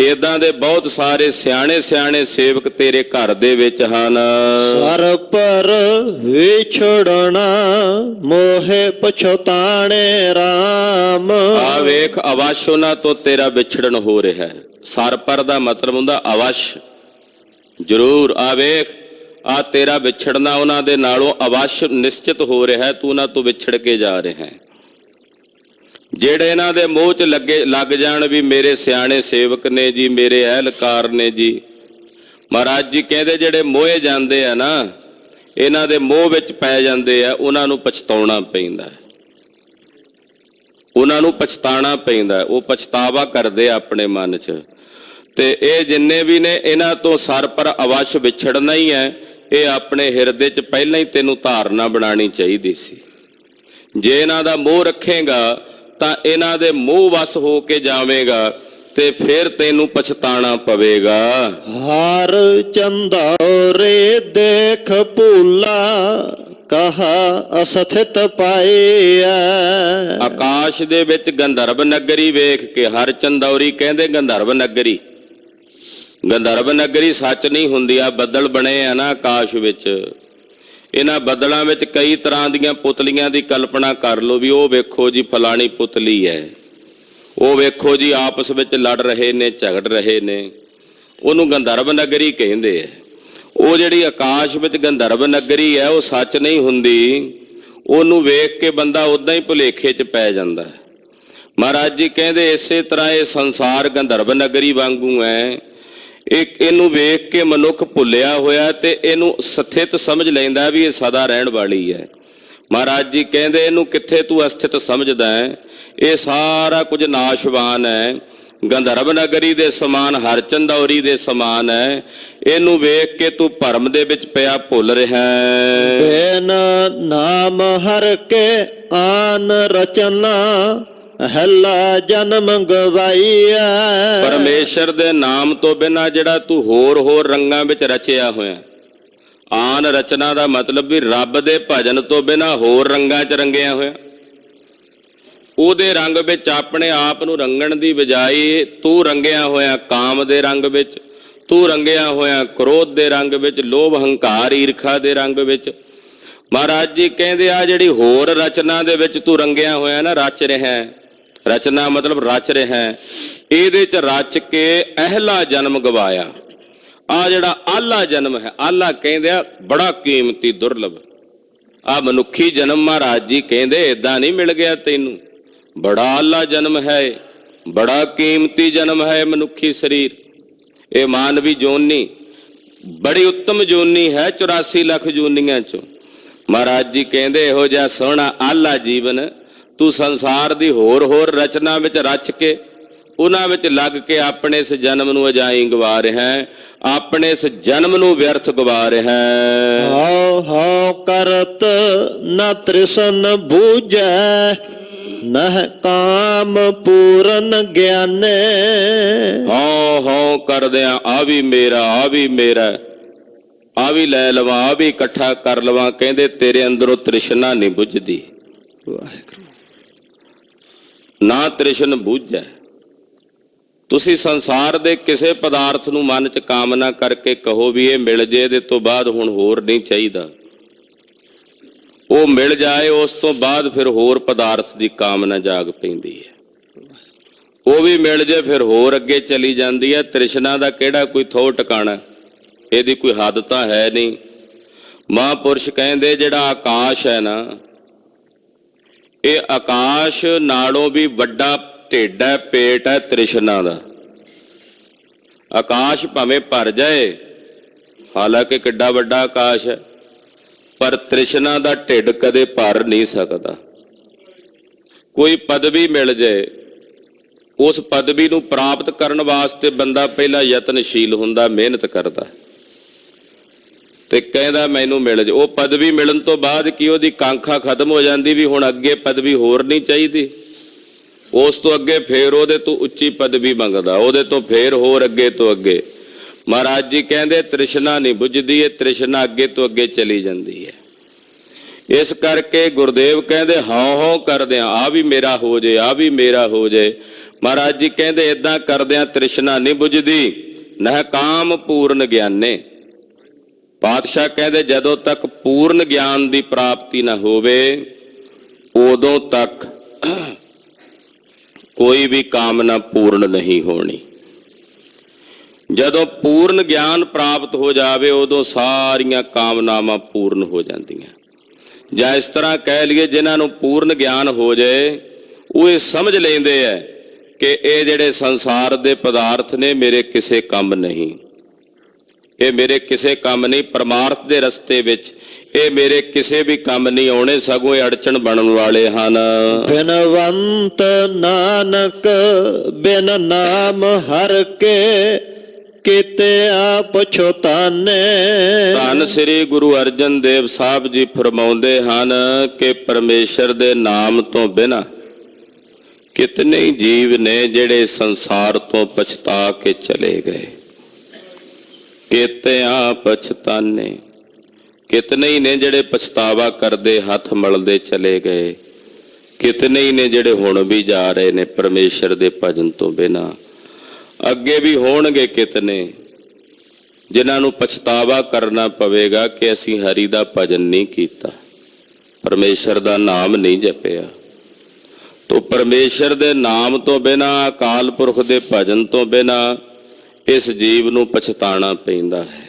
ਇਦਾਂ ਦੇ ਬਹੁਤ ਸਾਰੇ ਸਿਆਣੇ ਸਿਆਣੇ ਸੇਵਕ ਤੇਰੇ ਘਰ ਦੇ ਵਿੱਚ ਹਨ।
ਸਰ ਪਰ ਵਿਛੜਨਾ ਮੋਹਿ ਪਛਤਾਣੇ RAM।
ਆ ਵੇਖ, ਅਵਸ਼ ਉਹਨਾਂ ਤੋਂ ਤੇਰਾ ਵਿਛੜਨ ਹੋ ਰਿਹਾ ਹੈ। ਸਰ ਪਰ ਦਾ ਮਤਲਬ ਹੁੰਦਾ ਅਵਸ਼, ਜ਼ਰੂਰ। ਆ ਵੇਖ, ਆ ਤੇਰਾ ਵਿਛੜਨਾ ਉਹਨਾਂ ਦੇ ਨਾਲੋਂ ਅਵਸ਼ ਨਿਸ਼ਚਿਤ ਹੋ ਰਿਹਾ ਹੈ। ਤੂੰ ਉਹਨਾਂ ਤੋਂ ਵਿਛੜ ਕੇ ਜਾ ਰਿਹਾ ਹੈ। ਜਿਹੜੇ ਇਹਨਾਂ ਦੇ ਮੋਹ 'ਚ ਲੱਗ ਜਾਣ ਵੀ ਮੇਰੇ ਸਿਆਣੇ ਸੇਵਕ ਨੇ ਜੀ, ਮੇਰੇ ਅਹਿਲਕਾਰ ਨੇ ਜੀ। ਮਹਾਰਾਜ ਜੀ ਕਹਿੰਦੇ ਜਿਹੜੇ ਮੋਹੇ ਜਾਂਦੇ ਆ ਨਾ, ਇਹਨਾਂ ਦੇ ਮੋਹ ਵਿੱਚ ਪੈ ਜਾਂਦੇ ਆ, ਉਹਨਾਂ ਨੂੰ ਪਛਤਾਉਣਾ ਪੈਂਦਾ, ਉਹਨਾਂ ਨੂੰ ਪਛਤਾਉਣਾ ਪੈਂਦਾ। ਉਹ ਪਛਤਾਵਾ ਕਰਦੇ ਆ ਆਪਣੇ ਮਨ 'ਚ। ਤੇ ਇਹ ਜਿੰਨੇ ਵੀ ਨੇ, ਇਹਨਾਂ ਤੋਂ ਸਰ ਪਰ ਅਵਸ਼ ਵਿਛੜਨਾ ਹੀ ਹੈ। ਇਹ ਆਪਣੇ ਹਿਰਦੇ 'ਚ ਪਹਿਲਾਂ ਹੀ ਤੈਨੂੰ ਧਾਰਨਾ ਬਣਾਉਣੀ ਚਾਹੀਦੀ ਸੀ। ਜੇ ਇਹਨਾਂ ਦਾ ਮੋਹ ਰੱਖੇਗਾ ਤਾਂ ਇਹਨਾਂ ਦੇ ਮੋਹ ਵਸ ਹੋ ਕੇ ਜਾਵੇਗਾ ਤੇ ਫਿਰ ਤੈਨੂੰ ਪਛਤਾਣਾ ਪਵੇਗਾ।
ਹਾਰ ਚੰਦੌਰੇ ਦੇਖ ਭੂਲਾ ਕਹਾ ਅਸਥਿਤ ਪਾਇਆ।
ਆਕਾਸ਼ ਦੇ ਵਿੱਚ ਗੰਧਰਵ ਨਗਰੀ ਵੇਖ ਕੇ, ਹਰ ਚੰਦੌਰੀ ਕਹਿੰਦੇ ਗੰਧਰਵ ਨਗਰੀ। ਗੰਧਰਵ ਨਗਰੀ ਸੱਚ ਨਹੀਂ ਹੁੰਦੀ। ਆ ਬੱਦਲ ਬਣੇ ਆ ਨਾ ਆਕਾਸ਼ ਵਿੱਚ, ਇਹਨਾਂ ਬੱਦਲਾਂ ਵਿੱਚ ਕਈ ਤਰ੍ਹਾਂ ਦੀਆਂ ਪੁਤਲੀਆਂ ਦੀ ਕਲਪਨਾ ਕਰ ਲਓ ਵੀ ਉਹ ਵੇਖੋ ਜੀ ਫਲਾਣੀ ਪੁਤਲੀ ਹੈ, ਉਹ ਵੇਖੋ ਜੀ ਆਪਸ ਵਿੱਚ ਲੜ ਰਹੇ ਨੇ, ਝਗੜ ਰਹੇ ਨੇ। ਉਹਨੂੰ ਗੰਧਰਵ ਨਗਰੀ ਕਹਿੰਦੇ ਆ। ਉਹ ਜਿਹੜੀ ਆਕਾਸ਼ ਵਿੱਚ ਗੰਧਰਵ ਨਗਰੀ ਹੈ ਉਹ ਸੱਚ ਨਹੀਂ ਹੁੰਦੀ। ਉਹਨੂੰ ਵੇਖ ਕੇ ਬੰਦਾ ਉਦਾਂ ਹੀ ਭੁਲੇਖੇ 'ਚ ਪੈ ਜਾਂਦਾ। ਮਹਾਰਾਜ ਜੀ ਕਹਿੰਦੇ ਇਸੇ ਤਰ੍ਹਾਂ ਇਹ ਸੰਸਾਰ ਗੰਧਰਵ ਨਗਰੀ ਵਾਂਗੂ ਹੈ। ਇਹਨੂੰ ਵੇਖ ਕੇ ਮਨੁੱਖ ਭੁੱਲਿਆ ਹੋਇਆ ਤੇ ਇਹਨੂੰ ਸਥਿਤ ਸਮਝ ਲੈਂਦਾ ਵੀ ਇਹ ਸਦਾ ਰਹਿਣ ਵਾਲੀ ਹੈ। ਮਹਾਰਾਜ ਜੀ ਕਹਿੰਦੇ ਇਹਨੂੰ ਕਿੱਥੇ ਤੂੰ ਅਸਥਿਤ ਸਮਝਦਾ ਹੈ? ਇਹ ਸਾਰਾ ਕੁਝ ਨਾਸ਼ਵਾਨ ਹੈ। ਗੰਧਰਵ ਨਗਰੀ ਦੇ ਸਮਾਨ, ਹਰਚੰਦੌਰੀ ਦੇ ਸਮਾਨ ਹੈ। ਇਹਨੂੰ ਵੇਖ ਕੇ ਤੂੰ ਭਰਮ ਦੇ ਵਿੱਚ ਪਿਆ ਭੁੱਲ ਰਿਹਾ ਹੈ।
ਬਿਨ ਨਾਮ ਹਰ ਕੇ ਆਨ ਰਚਨਾ ਹੱਲਾ ਜਨਮ ਗਵਾਈਆ।
ਪਰਮੇਸ਼ਰ ਦੇ ਨਾਮ ਤੋਂ ਬਿਨਾਂ ਜਿਹੜਾ ਤੂੰ ਹੋਰ ਰੰਗਾਂ ਵਿੱਚ ਰਚਿਆ ਹੋਇਆ। ਆਨ ਰਚਨਾ ਦਾ ਮਤਲਬ ਵੀ ਰੱਬ ਦੇ ਭਜਨ ਤੋਂ ਬਿਨਾਂ ਹੋਰ ਰੰਗਾਂ 'ਚ ਰੰਗਿਆ ਹੋਇਆ। ਉਹਦੇ ਰੰਗ ਵਿੱਚ ਆਪਣੇ ਆਪ ਨੂੰ ਰੰਗਣ ਦੀ ਬਜਾਏ ਤੂੰ ਰੰਗਿਆ ਹੋਇਆ ਕਾਮ ਦੇ ਰੰਗ ਵਿੱਚ, ਤੂੰ ਰੰਗਿਆ ਹੋਇਆ ਕ੍ਰੋਧ ਦੇ ਰੰਗ ਵਿੱਚ, ਲੋਭ ਹੰਕਾਰ ਈਰਖਾ ਦੇ ਰੰਗ ਵਿੱਚ। ਮਹਾਰਾਜ ਜੀ ਕਹਿੰਦੇ ਆ ਜਿਹੜੀ ਹੋਰ ਰਚਨਾ ਦੇ ਵਿੱਚ ਤੂੰ ਰੰਗਿਆ ਹੋਇਆ ਨਾ, ਰਚ ਰਿਹਾ। ਰਚਨਾ ਮਤਲਬ ਰਚ ਰਿਹਾ। ਇਹਦੇ 'ਚ ਰਚ ਕੇ ਅਹਿਲਾ ਜਨਮ ਗਵਾਇਆ। ਆ ਜਿਹੜਾ ਆਲਾ ਜਨਮ ਹੈ, ਆਲਾ ਕਹਿੰਦੇ ਆ ਬੜਾ ਕੀਮਤੀ ਦੁਰਲਭ। ਆ ਮਨੁੱਖੀ ਜਨਮ ਮਹਾਰਾਜ ਜੀ ਕਹਿੰਦੇ ਏਦਾਂ ਨਹੀਂ ਮਿਲ ਗਿਆ ਤੈਨੂੰ, ਬੜਾ ਆਲਾ ਜਨਮ ਹੈ, ਬੜਾ ਕੀਮਤੀ ਜਨਮ ਹੈ ਮਨੁੱਖੀ ਸਰੀਰ। ਇਹ ਮਾਨਵੀ ਜੋਨੀ ਬੜੀ ਉੱਤਮ ਜੋਨੀ ਹੈ 84 ਲੱਖ ਜੋਨੀਆਂ 'ਚੋਂ। ਮਹਾਰਾਜ ਜੀ ਕਹਿੰਦੇ ਇਹੋ ਜਿਹਾ ਸੋਹਣਾ ਆਲਾ ਜੀਵਨ ਤੂੰ ਸੰਸਾਰ ਦੀ ਹੋਰ ਰਚਨਾ ਵਿੱਚ ਰਚ ਕੇ ਉਹਨਾਂ ਵਿੱਚ ਲੱਗ ਕੇ ਆਪਣੇ ਇਸ ਜਨਮ ਨੂੰ ਅਜਾਈ ਗਵਾ ਰਿਹਾ ਹੈ, ਆਪਣੇ ਇਸ ਜਨਮ ਨੂੰ ਵਿਅਰਥ ਗਵਾ ਰਿਹਾ ਹੈ।
ਹਉ ਕਰਤ ਨ ਤ੍ਰਿਸ਼ਨ ਬੂਝੈ ਨਹਿ ਕਾਮ ਪੂਰਨ ਗਿਆਨੇ।
ਹਉ ਕਰਦਿਆਂ ਆ ਵੀ ਮੇਰਾ, ਆ ਵੀ ਮੇਰਾ, ਆ ਵੀ ਲੈ ਲਵਾਂ, ਆ ਵੀ ਇਕੱਠਾ ਕਰ ਲਵਾਂ। ਕਹਿੰਦੇ ਤੇਰੇ ਅੰਦਰੋਂ ਤ੍ਰਿਸ਼ਨਾ ਨਹੀਂ ਬੁੱਝਦੀ।
ਵਾਹਿਗੁਰੂ।
ਨਾ ਤ੍ਰਿਸ਼ਨ ਬੁੱਝੈ। ਤੁਸੀਂ ਸੰਸਾਰ ਦੇ ਕਿਸੇ ਪਦਾਰਥ ਨੂੰ ਮਨ 'ਚ ਕਾਮਨਾ ਕਰਕੇ ਕਹੋ ਵੀ ਇਹ ਮਿਲ ਜੇ, ਇਹਦੇ ਤੋਂ ਬਾਅਦ ਹੁਣ ਹੋਰ ਨਹੀਂ ਚਾਹੀਦਾ। ਉਹ ਮਿਲ ਜਾਏ ਉਸ ਤੋਂ ਬਾਅਦ ਫਿਰ ਹੋਰ ਪਦਾਰਥ ਦੀ ਕਾਮਨਾ ਜਾਗ ਪੈਂਦੀ ਹੈ। ਉਹ ਵੀ ਮਿਲ ਜੇ ਫਿਰ ਹੋਰ ਅੱਗੇ ਚਲੀ ਜਾਂਦੀ ਹੈ। ਤ੍ਰਿਸ਼ਨਾ ਦਾ ਕਿਹੜਾ ਕੋਈ ਥੋ ਟਿਕਾਣਾ, ਇਹਦੀ ਕੋਈ ਹੱਦ ਤਾਂ ਹੈ ਨਹੀਂ। ਮਹਾਂਪੁਰਸ਼ ਕਹਿੰਦੇ ਜਿਹੜਾ ਆਕਾਸ਼ ਹੈ ਨਾ, ਇਹ ਆਕਾਸ਼ ਨਾਲੋਂ ਵੀ ਵੱਡਾ ਢਿੱਡ ਹੈ, ਪੇਟ ਹੈ ਤ੍ਰਿਸ਼ਨਾ ਦਾ। ਆਕਾਸ਼ ਭਾਵੇਂ ਭਰ ਜਾਏ, ਹਾਲਾਂਕਿ ਕਿੱਡਾ ਵੱਡਾ ਆਕਾਸ਼ ਹੈ, ਪਰ ਤ੍ਰਿਸ਼ਨਾ ਦਾ ਢਿੱਡ ਕਦੇ ਭਰ ਨਹੀਂ ਸਕਦਾ। ਕੋਈ ਪਦਵੀ ਮਿਲ ਜਾਏ, ਉਸ ਪਦਵੀ ਨੂੰ ਪ੍ਰਾਪਤ ਕਰਨ ਵਾਸਤੇ ਬੰਦਾ ਪਹਿਲਾਂ ਯਤਨਸ਼ੀਲ ਹੁੰਦਾ, ਮਿਹਨਤ ਕਰਦਾ ਤੇ ਕਹਿੰਦਾ ਮੈਨੂੰ ਮਿਲ ਜਾ। ਉਹ ਪਦਵੀ ਮਿਲਣ ਤੋਂ ਬਾਅਦ ਕੀ ਉਹਦੀ ਕਾਂਖਾ ਖਤਮ ਹੋ ਜਾਂਦੀ ਵੀ ਹੁਣ ਅੱਗੇ ਪਦਵੀ ਹੋਰ ਨਹੀਂ ਚਾਹੀਦੀ। ਉਸ ਤੋਂ ਅੱਗੇ ਫੇਰ ਉਹਦੇ ਤੋਂ ਉੱਚੀ ਪਦਵੀ ਮੰਗਦਾ, ਉਹਦੇ ਤੋਂ ਫੇਰ ਹੋਰ ਅੱਗੇ ਤੋਂ ਅੱਗੇ। ਮਹਾਰਾਜ ਜੀ ਕਹਿੰਦੇ ਤ੍ਰਿਸ਼ਨਾ ਨਹੀਂ ਬੁੱਝਦੀ, ਇਹ ਤ੍ਰਿਸ਼ਨਾ ਅੱਗੇ ਤੋਂ ਅੱਗੇ ਚਲੀ ਜਾਂਦੀ ਹੈ। ਇਸ ਕਰਕੇ ਗੁਰਦੇਵ ਕਹਿੰਦੇ ਹਉ ਹਉ ਕਰਦਿਆਂ ਆ ਵੀ ਮੇਰਾ ਹੋ ਜੇ, ਆ ਵੀ ਮੇਰਾ ਹੋ ਜੇ। ਮਹਾਰਾਜ ਜੀ ਕਹਿੰਦੇ ਇਦਾਂ ਕਰਦਿਆਂ ਤ੍ਰਿਸ਼ਨਾ ਨਹੀਂ ਬੁੱਝਦੀ। ਨਹਿ ਕਾਮ ਪੂਰਨ ਗਿਆਨੇ। ਪਾਤਸ਼ਾਹ ਕਹਿੰਦੇ ਜਦੋਂ ਤੱਕ ਪੂਰਨ ਗਿਆਨ ਦੀ ਪ੍ਰਾਪਤੀ ਨਾ ਹੋਵੇ ਉਦੋਂ ਤੱਕ ਕੋਈ ਵੀ ਕਾਮਨਾ ਪੂਰਨ ਨਹੀਂ ਹੋਣੀ। ਜਦੋਂ ਪੂਰਨ ਗਿਆਨ ਪ੍ਰਾਪਤ ਹੋ ਜਾਵੇ ਉਦੋਂ ਸਾਰੀਆਂ ਕਾਮਨਾਵਾਂ ਪੂਰਨ ਹੋ ਜਾਂਦੀਆਂ। ਜਾਂ ਇਸ ਤਰ੍ਹਾਂ ਕਹਿ ਲਈਏ ਜਿਨ੍ਹਾਂ ਨੂੰ ਪੂਰਨ ਗਿਆਨ ਹੋ ਜਾਏ ਉਹ ਇਹ ਸਮਝ ਲੈਂਦੇ ਆ ਕਿ ਇਹ ਜਿਹੜੇ ਸੰਸਾਰ ਦੇ ਪਦਾਰਥ ਨੇ ਮੇਰੇ ਕਿਸੇ ਕੰਮ ਨਹੀਂ, ਇਹ ਮੇਰੇ ਕਿਸੇ ਕੰਮ ਨਹੀਂ, ਪਰਮਾਰਥ ਦੇ ਰਸਤੇ ਵਿੱਚ ਇਹ ਮੇਰੇ ਕਿਸੇ ਵੀ ਕੰਮ ਨਹੀਂ ਆਉਣੇ, ਸਗੋਂ ਇਹ ਅੜਚਣ ਬਣਨ ਵਾਲੇ ਹਨ।
ਬਿਨਵੰਤ ਨਾਨਕ ਬਿਨ ਨਾਮ ਹਰ ਕੇ ਕੀਤੇ ਆਪ ਪਛਤਾਨੇ।
ਧੰਨ ਸ੍ਰੀ ਗੁਰੂ ਅਰਜਨ ਦੇਵ ਸਾਹਿਬ ਜੀ ਫਰਮਾਉਂਦੇ ਹਨ ਕਿ ਪਰਮੇਸ਼ਰ ਦੇ ਨਾਮ ਤੋਂ ਬਿਨਾਂ ਕਿਤਨੇ ਹੀ ਜੀਵ ਨੇ ਜਿਹੜੇ ਸੰਸਾਰ ਤੋਂ ਪਛਤਾ ਕੇ ਚਲੇ ਗਏ। ਕੀਤੇ ਆਪ ਪਛਤਾਨੇ, ਕਿਤਨੇ ਹੀ ਨੇ ਜਿਹੜੇ ਪਛਤਾਵਾ ਕਰਦੇ ਹੱਥ ਮਲਦੇ ਚਲੇ ਗਏ। ਕਿਤਨੇ ਹੀ ਨੇ ਜਿਹੜੇ ਹੁਣ ਵੀ ਜਾ ਰਹੇ ਨੇ ਪਰਮੇਸ਼ਰ ਦੇ ਭਜਨ ਤੋਂ ਬਿਨਾਂ। ਅੱਗੇ ਵੀ ਹੋਣਗੇ ਕਿਤਨੇ ਜਿਨ੍ਹਾਂ ਨੂੰ ਪਛਤਾਵਾ ਕਰਨਾ ਪਵੇਗਾ ਕਿ ਅਸੀਂ ਹਰੀ ਦਾ ਭਜਨ ਨਹੀਂ ਕੀਤਾ, ਪਰਮੇਸ਼ਰ ਦਾ ਨਾਮ ਨਹੀਂ ਜਪਿਆ। ਤੋ ਪਰਮੇਸ਼ਰ ਦੇ ਨਾਮ ਤੋਂ ਬਿਨਾਂ, ਅਕਾਲ ਪੁਰਖ ਦੇ ਭਜਨ ਤੋਂ ਬਿਨਾਂ ਇਸ ਜੀਵ ਨੂੰ ਪਛਤਾਣਾ ਪੈਂਦਾ ਹੈ।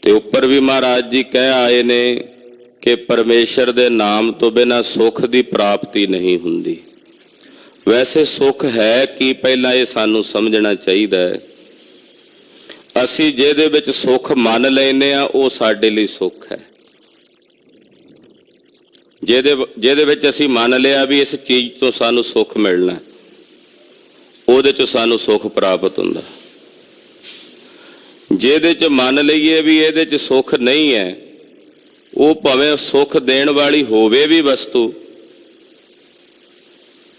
ਤੇ ਉੱਪਰ ਵੀ ਮਹਾਰਾਜ ਜੀ ਕਹਿ ਆਏ ਨੇ ਕਿ ਪਰਮੇਸ਼ਰ ਦੇ ਨਾਮ ਤੋਂ ਬਿਨਾਂ ਸੁੱਖ ਦੀ ਪ੍ਰਾਪਤੀ ਨਹੀਂ ਹੁੰਦੀ। ਵੈਸੇ ਸੁੱਖ ਹੈ ਕੀ, ਪਹਿਲਾਂ ਇਹ ਸਾਨੂੰ ਸਮਝਣਾ ਚਾਹੀਦਾ ਹੈ। ਅਸੀਂ ਜਿਹਦੇ ਵਿੱਚ ਸੁੱਖ ਮੰਨ ਲੈਂਦੇ ਆ ਉਹ ਸਾਡੇ ਲਈ ਸੁੱਖ ਹੈ। ਜਿਹਦੇ ਵਿੱਚ ਅਸੀਂ ਮੰਨ ਲਿਆ ਵੀ ਇਸ ਚੀਜ਼ ਤੋਂ ਸਾਨੂੰ ਸੁੱਖ ਮਿਲਣਾ, ਉਹਦੇ 'ਚ ਸਾਨੂੰ ਸੁੱਖ ਪ੍ਰਾਪਤ ਹੁੰਦਾ। ਜਿਹਦੇ 'ਚ ਮੰਨ ਲਈਏ ਵੀ ਇਹਦੇ 'ਚ ਸੁੱਖ ਨਹੀਂ ਹੈ, ਉਹ ਭਾਵੇਂ ਸੁੱਖ ਦੇਣ ਵਾਲੀ ਹੋਵੇ ਵੀ ਵਸਤੂ,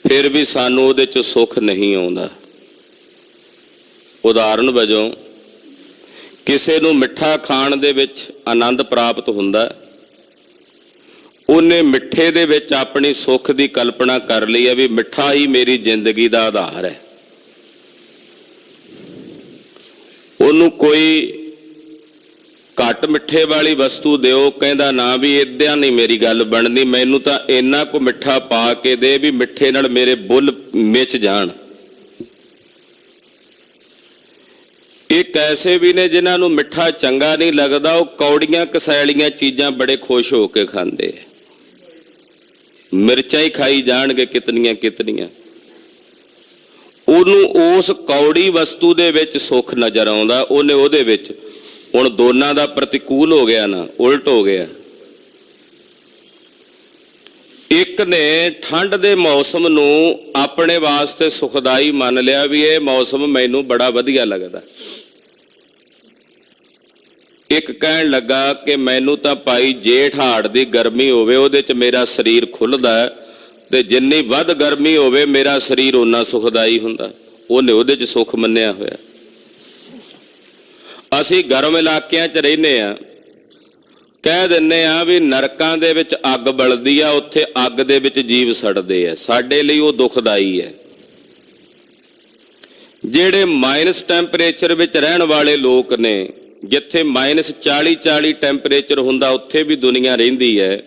ਫਿਰ ਵੀ ਸਾਨੂੰ ਉਹਦੇ 'ਚ ਸੁੱਖ ਨਹੀਂ ਆਉਂਦਾ। ਉਦਾਹਰਨ ਵਜੋਂ ਕਿਸੇ ਨੂੰ ਮਿੱਠਾ ਖਾਣ ਦੇ ਵਿੱਚ ਆਨੰਦ ਪ੍ਰਾਪਤ ਹੁੰਦਾ, ਉਹਨੇ ਮਿੱਠੇ ਦੇ ਵਿੱਚ ਆਪਣੀ ਸੁੱਖ ਦੀ ਕਲਪਨਾ ਕਰ ਲਈ ਹੈ ਵੀ ਮਿੱਠਾ ਹੀ ਮੇਰੀ ਜ਼ਿੰਦਗੀ ਦਾ ਆਧਾਰ ਹੈ। ਉਹਨੂੰ ਕੋਈ ਘੱਟ ਮਿੱਠੇ ਵਾਲੀ ਵਸਤੂ ਦਿਓ, ਕਹਿੰਦਾ ਨਾ ਵੀ ਏਦਾਂ ਨਹੀਂ ਮੇਰੀ ਗੱਲ ਬਣਨੀ, ਮੈਨੂੰ ਤਾਂ ਇੰਨਾ ਕੁ ਮਿੱਠਾ ਪਾ ਕੇ ਦੇ ਵੀ ਮਿੱਠੇ ਨਾਲ ਮੇਰੇ ਬੁੱਲ ਮਿਚ ਜਾਣ। ਇੱਕ ਐਸੇ ਵੀ ਨੇ ਜਿਨ੍ਹਾਂ ਨੂੰ ਮਿੱਠਾ ਚੰਗਾ ਨਹੀਂ ਲੱਗਦਾ, ਉਹ ਕੌੜੀਆਂ ਕਸੈਲੀਆਂ ਚੀਜ਼ਾਂ ਬੜੇ ਖੁਸ਼ ਹੋ ਕੇ ਖਾਂਦੇ ਆ। ਮਿਰਚਾਂ ਹੀ ਖਾਈ ਜਾਣਗੇ ਕਿਤਨੀਆਂ ਕਿਤਨੀਆਂ, ਉਹਨੂੰ ਉਸ ਕੌੜੀ ਵਸਤੂ ਦੇ ਵਿੱਚ ਸੁੱਖ ਨਜ਼ਰ ਆਉਂਦਾ, ਉਹਨੇ ਉਹਦੇ ਵਿੱਚ। ਹੁਣ ਦੋਨਾਂ ਦਾ ਪ੍ਰਤੀਕੂਲ ਹੋ ਗਿਆ ਨਾ, ਉਲਟ ਹੋ ਗਿਆ। ਇੱਕ ਨੇ ਠੰਡ ਦੇ ਮੌਸਮ ਨੂੰ ਆਪਣੇ ਵਾਸਤੇ ਸੁਖਦਾਈ ਮੰਨ ਲਿਆ ਵੀ ਇਹ ਮੌਸਮ ਮੈਨੂੰ ਬੜਾ ਵਧੀਆ ਲੱਗਦਾ। ਇੱਕ ਕਹਿਣ ਲੱਗਾ ਕਿ ਮੈਨੂੰ ਤਾਂ ਭਾਈ ਜੇਠ ਹਾੜ ਦੀ ਗਰਮੀ ਹੋਵੇ ਉਹਦੇ 'ਚ ਮੇਰਾ ਸਰੀਰ ਖੁੱਲ੍ਹਦਾ ਤੇ ਜਿੰਨੀ ਵੱਧ ਗਰਮੀ ਹੋਵੇ ਮੇਰਾ ਸਰੀਰ ਓਨਾ ਸੁਖਦਾਈ ਹੁੰਦਾ। ਉਹਨੇ ਉਹਦੇ 'ਚ ਸੁੱਖ ਮੰਨਿਆ ਹੋਇਆ। ਅਸੀਂ ਗਰਮ ਇਲਾਕਿਆਂ 'ਚ ਰਹਿੰਦੇ ਆ, ਕਹਿ ਦਿੰਦੇ ਆ ਵੀ ਨਰਕਾਂ ਦੇ ਵਿੱਚ ਅੱਗ ਬਲਦੀ ਆ, ਉੱਥੇ ਅੱਗ ਦੇ ਵਿੱਚ ਜੀਵ ਸੜਦੇ ਆ, ਸਾਡੇ ਲਈ ਉਹ ਦੁਖਦਾਈ ਹੈ। ਜਿਹੜੇ ਮਾਈਨਸ ਟੈਂਪਰੇਚਰ ਵਿੱਚ ਰਹਿਣ ਵਾਲੇ ਲੋਕ ਨੇ, ਜਿੱਥੇ -40 ਟੈਂਪਰੇਚਰ ਹੁੰਦਾ ਉੱਥੇ ਵੀ ਦੁਨੀਆ ਰਹਿੰਦੀ ਹੈ,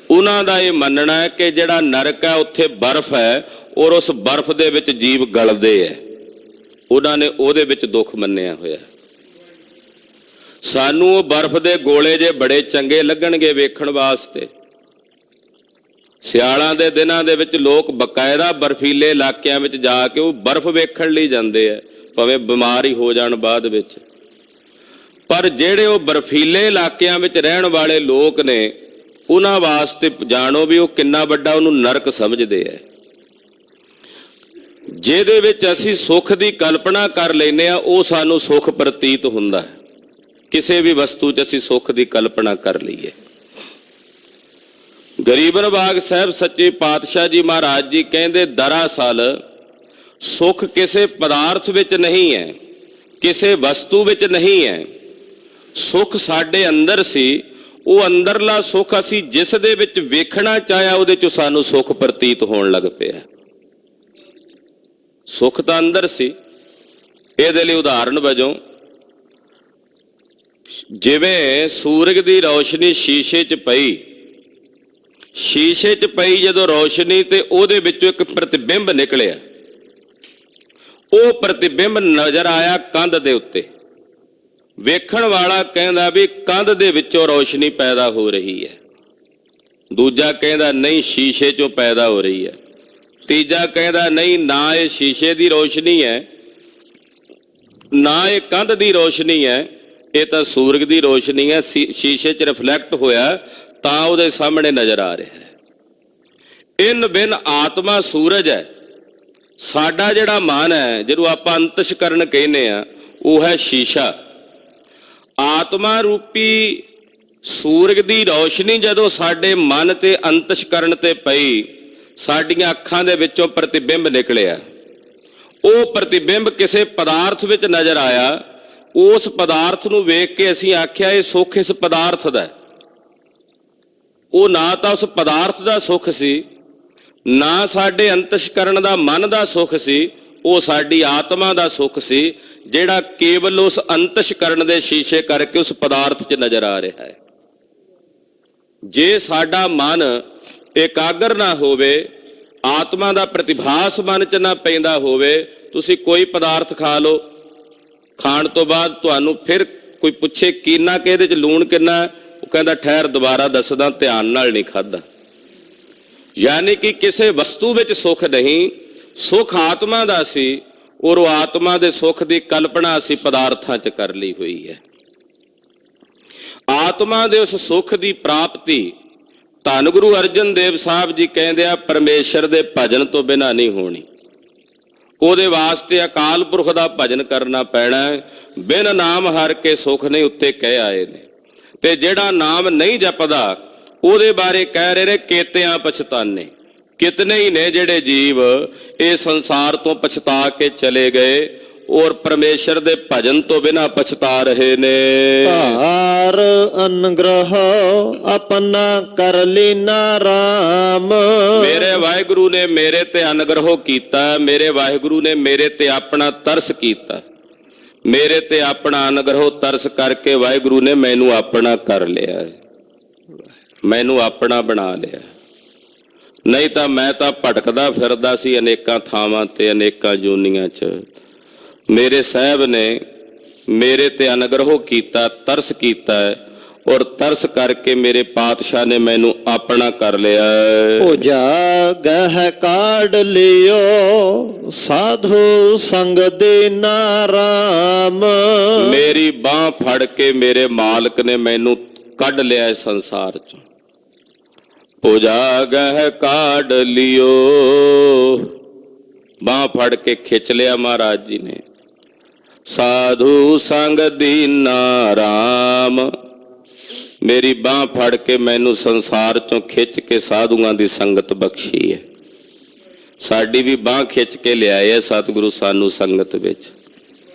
ਉਹਨਾਂ ਦਾ ਇਹ ਮੰਨਣਾ ਹੈ ਕਿ ਜਿਹੜਾ ਨਰਕ ਹੈ ਉੱਥੇ ਬਰਫ਼ ਹੈ ਔਰ ਉਸ ਬਰਫ਼ ਦੇ ਵਿੱਚ ਜੀਵ ਗਲਦੇ ਹੈ। ਉਹਨਾਂ ਨੇ ਉਹਦੇ ਵਿੱਚ ਦੁੱਖ ਮੰਨਿਆ ਹੋਇਆ। ਸਾਨੂੰ ਉਹ ਬਰਫ਼ ਦੇ ਗੋਲੇ ਜੇ ਬੜੇ ਚੰਗੇ ਲੱਗਣਗੇ ਵੇਖਣ ਵਾਸਤੇ। ਸਿਆਲਾਂ ਦੇ ਦਿਨਾਂ ਦੇ ਵਿੱਚ ਲੋਕ ਬਕਾਇਦਾ ਬਰਫੀਲੇ ਇਲਾਕਿਆਂ ਵਿੱਚ ਜਾ ਕੇ ਉਹ ਬਰਫ਼ ਵੇਖਣ ਲਈ ਜਾਂਦੇ ਆ, ਭਾਵੇਂ ਬਿਮਾਰ ਹੀ ਹੋ ਜਾਣ ਬਾਅਦ ਵਿੱਚ। ਪਰ ਜਿਹੜੇ ਉਹ ਬਰਫੀਲੇ ਇਲਾਕਿਆਂ ਵਿੱਚ ਰਹਿਣ ਵਾਲੇ ਲੋਕ ਨੇ, ਉਹਨਾਂ ਵਾਸਤੇ ਜਾਣੋ ਵੀ ਉਹ ਕਿੰਨਾ ਵੱਡਾ ਉਹਨੂੰ ਨਰਕ ਸਮਝਦੇ ਆ। ਜਿਹਦੇ ਵਿੱਚ ਅਸੀਂ ਸੁੱਖ ਦੀ ਕਲਪਨਾ ਕਰ ਲੈਂਦੇ ਆ ਉਹ ਸਾਨੂੰ ਸੁੱਖ ਪ੍ਰਤੀਤ ਹੁੰਦਾ ਹੈ। ਕਿਸੇ ਵੀ ਵਸਤੂ 'ਚ ਅਸੀਂ ਸੁੱਖ ਦੀ ਕਲਪਨਾ ਕਰ ਲਈਏ। ਗਰੀਬ ਨਵਾਜ ਸਾਹਿਬ ਸੱਚੇ ਪਾਤਸ਼ਾਹ ਜੀ ਮਹਾਰਾਜ ਜੀ ਕਹਿੰਦੇ ਦਰਅਸਲ ਸੁੱਖ ਕਿਸੇ ਪਦਾਰਥ ਵਿੱਚ ਨਹੀਂ ਹੈ, ਕਿਸੇ ਵਸਤੂ ਵਿੱਚ ਨਹੀਂ ਹੈ। ਸੁੱਖ ਸਾਡੇ ਅੰਦਰ ਸੀ। ਉਹ ਅੰਦਰਲਾ ਸੁੱਖ ਅਸੀਂ ਜਿਸ ਦੇ ਵਿੱਚ ਵੇਖਣਾ ਚਾਹਿਆ ਉਹਦੇ ਚੋਂ ਸਾਨੂੰ ਸੁੱਖ ਪ੍ਰਤੀਤ ਹੋਣ ਲੱਗ ਪਿਆ। ਸੁੱਖ ਤਾਂ ਅੰਦਰ ਸੀ। ਇਹਦੇ ਲਈ ਉਦਾਹਰਣ ਵਜੋਂ ਜਿਵੇਂ ਸੂਰਜ ਦੀ ਰੌਸ਼ਨੀ ਸ਼ੀਸ਼ੇ 'ਚ ਪਈ, ਸ਼ੀਸ਼ੇ 'ਚ ਪਈ ਜਦੋਂ ਰੌਸ਼ਨੀ ਤੇ ਉਹਦੇ ਵਿੱਚੋਂ ਇੱਕ ਪ੍ਰਤੀਬਿੰਬ ਨਿਕਲਿਆ। ਉਹ ਪ੍ਰਤੀਬਿੰਬ ਨਜ਼ਰ ਆਇਆ ਕੰਧ ਦੇ ਉੱਤੇ। ਵੇਖਣ ਵਾਲਾ ਕਹਿੰਦਾ ਵੀ ਕੰਧ ਦੇ ਵਿੱਚੋਂ ਰੌਸ਼ਨੀ ਪੈਦਾ ਹੋ ਰਹੀ ਹੈ। ਦੂਜਾ ਕਹਿੰਦਾ ਨਹੀਂ ਸ਼ੀਸ਼ੇ 'ਚੋਂ ਪੈਦਾ ਹੋ ਰਹੀ ਹੈ। ਤੀਜਾ ਕਹਿੰਦਾ ਨਹੀਂ, ਨਾ ਇਹ ਸ਼ੀਸ਼ੇ ਦੀ ਰੌਸ਼ਨੀ ਹੈ, ਨਾ ਇਹ ਕੰਧ ਦੀ ਰੌਸ਼ਨੀ ਹੈ, ਇਹ ਤਾਂ ਸੂਰਜ ਦੀ ਰੌਸ਼ਨੀ ਹੈ। ਸ਼ੀਸ਼ੇ 'ਚ ਰਿਫਲੈਕਟ ਹੋਇਆ ਤਾਂ ਉਹਦੇ ਸਾਹਮਣੇ ਨਜ਼ਰ ਆ ਰਿਹਾ ਹੈ। ਇਨ ਬਿਨ ਆਤਮਾ ਸੂਰਜ ਹੈ। ਸਾਡਾ ਜਿਹੜਾ ਮਨ ਹੈ, ਜਿਹਨੂੰ ਆਪਾਂ ਅੰਤਸ਼ਕਰਨ ਕਹਿੰਦੇ ਆ, ਉਹ ਹੈ ਸ਼ੀਸ਼ਾ। ਆਤਮਾ ਰੂਪੀ ਸੂਰਜ ਦੀ ਰੌਸ਼ਨੀ ਜਦੋਂ ਸਾਡੇ ਮਨ ਤੇ ਅੰਤਸ਼ਕਰਨ ਤੇ ਪਈ, ਸਾਡੀਆਂ ਅੱਖਾਂ ਦੇ ਵਿੱਚੋਂ ਪ੍ਰਤੀਬਿੰਬ ਨਿਕਲਿਆ। ਉਹ ਪ੍ਰਤੀਬਿੰਬ ਕਿਸੇ ਪਦਾਰਥ ਵਿੱਚ ਨਜ਼ਰ ਆਇਆ। ਉਸ ਪਦਾਰਥ ਨੂੰ ਵੇਖ ਕੇ ਅਸੀਂ ਆਖਿਆ ਇਹ ਸੁੱਖ ਇਸ ਪਦਾਰਥ ਦਾ ਹੈ। ਉਹ ਨਾ ਤਾਂ ਉਸ ਪਦਾਰਥ ਦਾ ਸੁੱਖ ਸੀ, ਨਾ ਸਾਡੇ ਅੰਤਸ਼ਕਰਨ ਦਾ ਮਨ ਦਾ ਸੁੱਖ ਸੀ, ਉਹ ਸਾਡੀ ਆਤਮਾ ਦਾ ਸੁੱਖ ਸੀ, ਜਿਹੜਾ ਕੇਵਲ ਉਸ ਅੰਤਸ਼ਕਰਨ ਦੇ ਸ਼ੀਸ਼ੇ ਕਰਕੇ ਉਸ ਪਦਾਰਥ 'ਚ ਨਜ਼ਰ ਆ ਰਿਹਾ ਹੈ। ਜੇ ਸਾਡਾ ਮਨ ਇਕਾਗਰ ਨਾ ਹੋਵੇ, ਆਤਮਾ ਦਾ ਪ੍ਰਤਿਭਾਸ ਮਨ 'ਚ ਨਾ ਪੈਂਦਾ ਹੋਵੇ, ਤੁਸੀਂ ਕੋਈ ਪਦਾਰਥ ਖਾ ਲਓ, ਖਾਣ ਤੋਂ ਬਾਅਦ ਤੁਹਾਨੂੰ ਫਿਰ ਕੋਈ ਪੁੱਛੇ ਕਿੰਨਾ ਕਿ ਇਹਦੇ 'ਚ ਲੂਣ ਕਿੰਨਾ, ਉਹ ਕਹਿੰਦਾ ਠਹਿਰ ਦੁਬਾਰਾ ਦੱਸਦਾ, ਧਿਆਨ ਨਾਲ ਨਹੀਂ ਖਾਧਾ। ਯਾਨੀ ਕਿ ਕਿਸੇ ਵਸਤੂ ਵਿੱਚ ਸੁੱਖ ਨਹੀਂ, ਸੁੱਖ ਆਤਮਾ ਦਾ ਸੀ, ਔਰ ਉਹ ਆਤਮਾ ਦੇ ਸੁੱਖ ਦੀ ਕਲਪਨਾ ਅਸੀਂ ਪਦਾਰਥਾਂ 'ਚ ਕਰ ਲਈ ਹੋਈ ਹੈ। ਆਤਮਾ ਦੇ ਉਸ ਸੁੱਖ ਦੀ ਪ੍ਰਾਪਤੀ ਧੰਨ ਗੁਰੂ ਅਰਜਨ ਦੇਵ ਸਾਹਿਬ ਜੀ ਕਹਿੰਦੇ ਆ ਪਰਮੇਸ਼ਰ ਦੇ ਭਜਨ ਤੋਂ ਬਿਨਾਂ ਨਹੀਂ ਹੋਣੀ। ਉਹਦੇ ਵਾਸਤੇ ਅਕਾਲ ਪੁਰਖ ਦਾ ਭਜਨ ਕਰਨਾ ਪੈਣਾ। ਬਿਨ ਨਾਮ ਹਰ ਕੇ ਸੁੱਖ ਨਹੀਂ ਉੱਤੇ ਕਹਿ ਆਏ ਨੇ। ਤੇ ਜਿਹੜਾ ਨਾਮ ਨਹੀਂ ਜਪਦਾ ਉਹਦੇ ਬਾਰੇ ਕਹਿ ਰਹੇ ਨੇ ਕੇਤਿਆਂ ਪਛਤਾਨੇ। ਕਿਤਨੇ ਹੀ ਨੇ ਜਿਹੜੇ ਜੀਵ ਇਹ ਸੰਸਾਰ ਤੋਂ ਪਛਤਾ ਕੇ ਚਲੇ ਗਏ ਔਰ ਪਰਮੇਸ਼ਰ ਦੇ ਭਜਨ ਤੋਂ ਬਿਨਾਂ ਪਛਤਾ ਰਹੇ ਨੇ।
ਭਾਰ ਅਨਗ੍ਰਹ ਆਪਣਾ ਕਰ ਲੀਨਾ ਰਾਮ।
ਮੇਰੇ ਵਾਹਿਗੁਰੂ ਨੇ ਮੇਰੇ ਤੇ ਅਨਗ੍ਰਹ ਕੀਤਾ, ਮੇਰੇ ਵਾਹਿਗੁਰੂ ਨੇ ਮੇਰੇ ਤੇ ਆਪਣਾ ਤਰਸ ਕੀਤਾ। ਮੇਰੇ ਤੇ ਆਪਣਾ ਅਨਗ੍ਰਹ ਤਰਸ ਕਰਕੇ ਵਾਹਿਗੁਰੂ ਨੇ ਮੈਨੂੰ ਆਪਣਾ ਕਰ ਲਿਆ, ਮੈਨੂੰ ਆਪਣਾ ਬਣਾ ਲਿਆ। ਨਹੀਂ ਤਾਂ ਮੈਂ ਤਾਂ ਭਟਕਦਾ ਫਿਰਦਾ ਸੀ ਅਨੇਕਾਂ ਥਾਵਾਂ ਤੇ, ਅਨੇਕਾਂ ਜੂਨੀਆਂ 'ਚ। ਮੇਰੇ ਸਾਹਿਬ ਨੇ ਮੇਰੇ ਤੇ ਅਨਗ੍ਰਹ ਕੀਤਾ, ਤਰਸ ਕੀਤਾ ਔਰ ਤਰਸ ਕਰਕੇ ਮੇਰੇ ਪਾਤਸ਼ਾਹ ਨੇ ਮੈਨੂੰ ਆਪਣਾ ਕਰ ਲਿਆ।
ਉਹ ਜਾ ਗਹਿ ਕਾਢ ਲਿਓ ਸਾਧੂ ਸੰਗ ਦੇ ਨਾਰਾਮ।
ਮੇਰੀ ਬਾਹ ਫੜ ਕੇ ਮੇਰੇ ਮਾਲਕ ਨੇ ਮੈਨੂੰ ਕੱਢ ਲਿਆ ਇਸ ਸੰਸਾਰ 'ਚੋਂ। ਪੁਜਾ ਗਹਿ ਕਾਢ ਲਿਓ, ਬਾਹ ਫੜ ਕੇ ਖਿੱਚ ਲਿਆ ਮਹਾਰਾਜ ਜੀ ਨੇ। ਸਾਧੂ ਸੰਗ ਦੀਨਾ ਰਾਮ, ਮੇਰੀ ਬਾਹ ਫੜ ਕੇ ਮੈਨੂੰ ਸੰਸਾਰ ਚੋਂ ਖਿੱਚ ਕੇ ਸਾਧੂਆਂ ਦੀ ਸੰਗਤ ਬਖਸ਼ੀ ਹੈ। ਸਾਡੀ ਵੀ ਬਾਹ ਖਿੱਚ ਕੇ ਲਿਆਏ ਹੈ ਸਤਿਗੁਰੂ ਸਾਨੂੰ ਸੰਗਤ ਵਿੱਚ।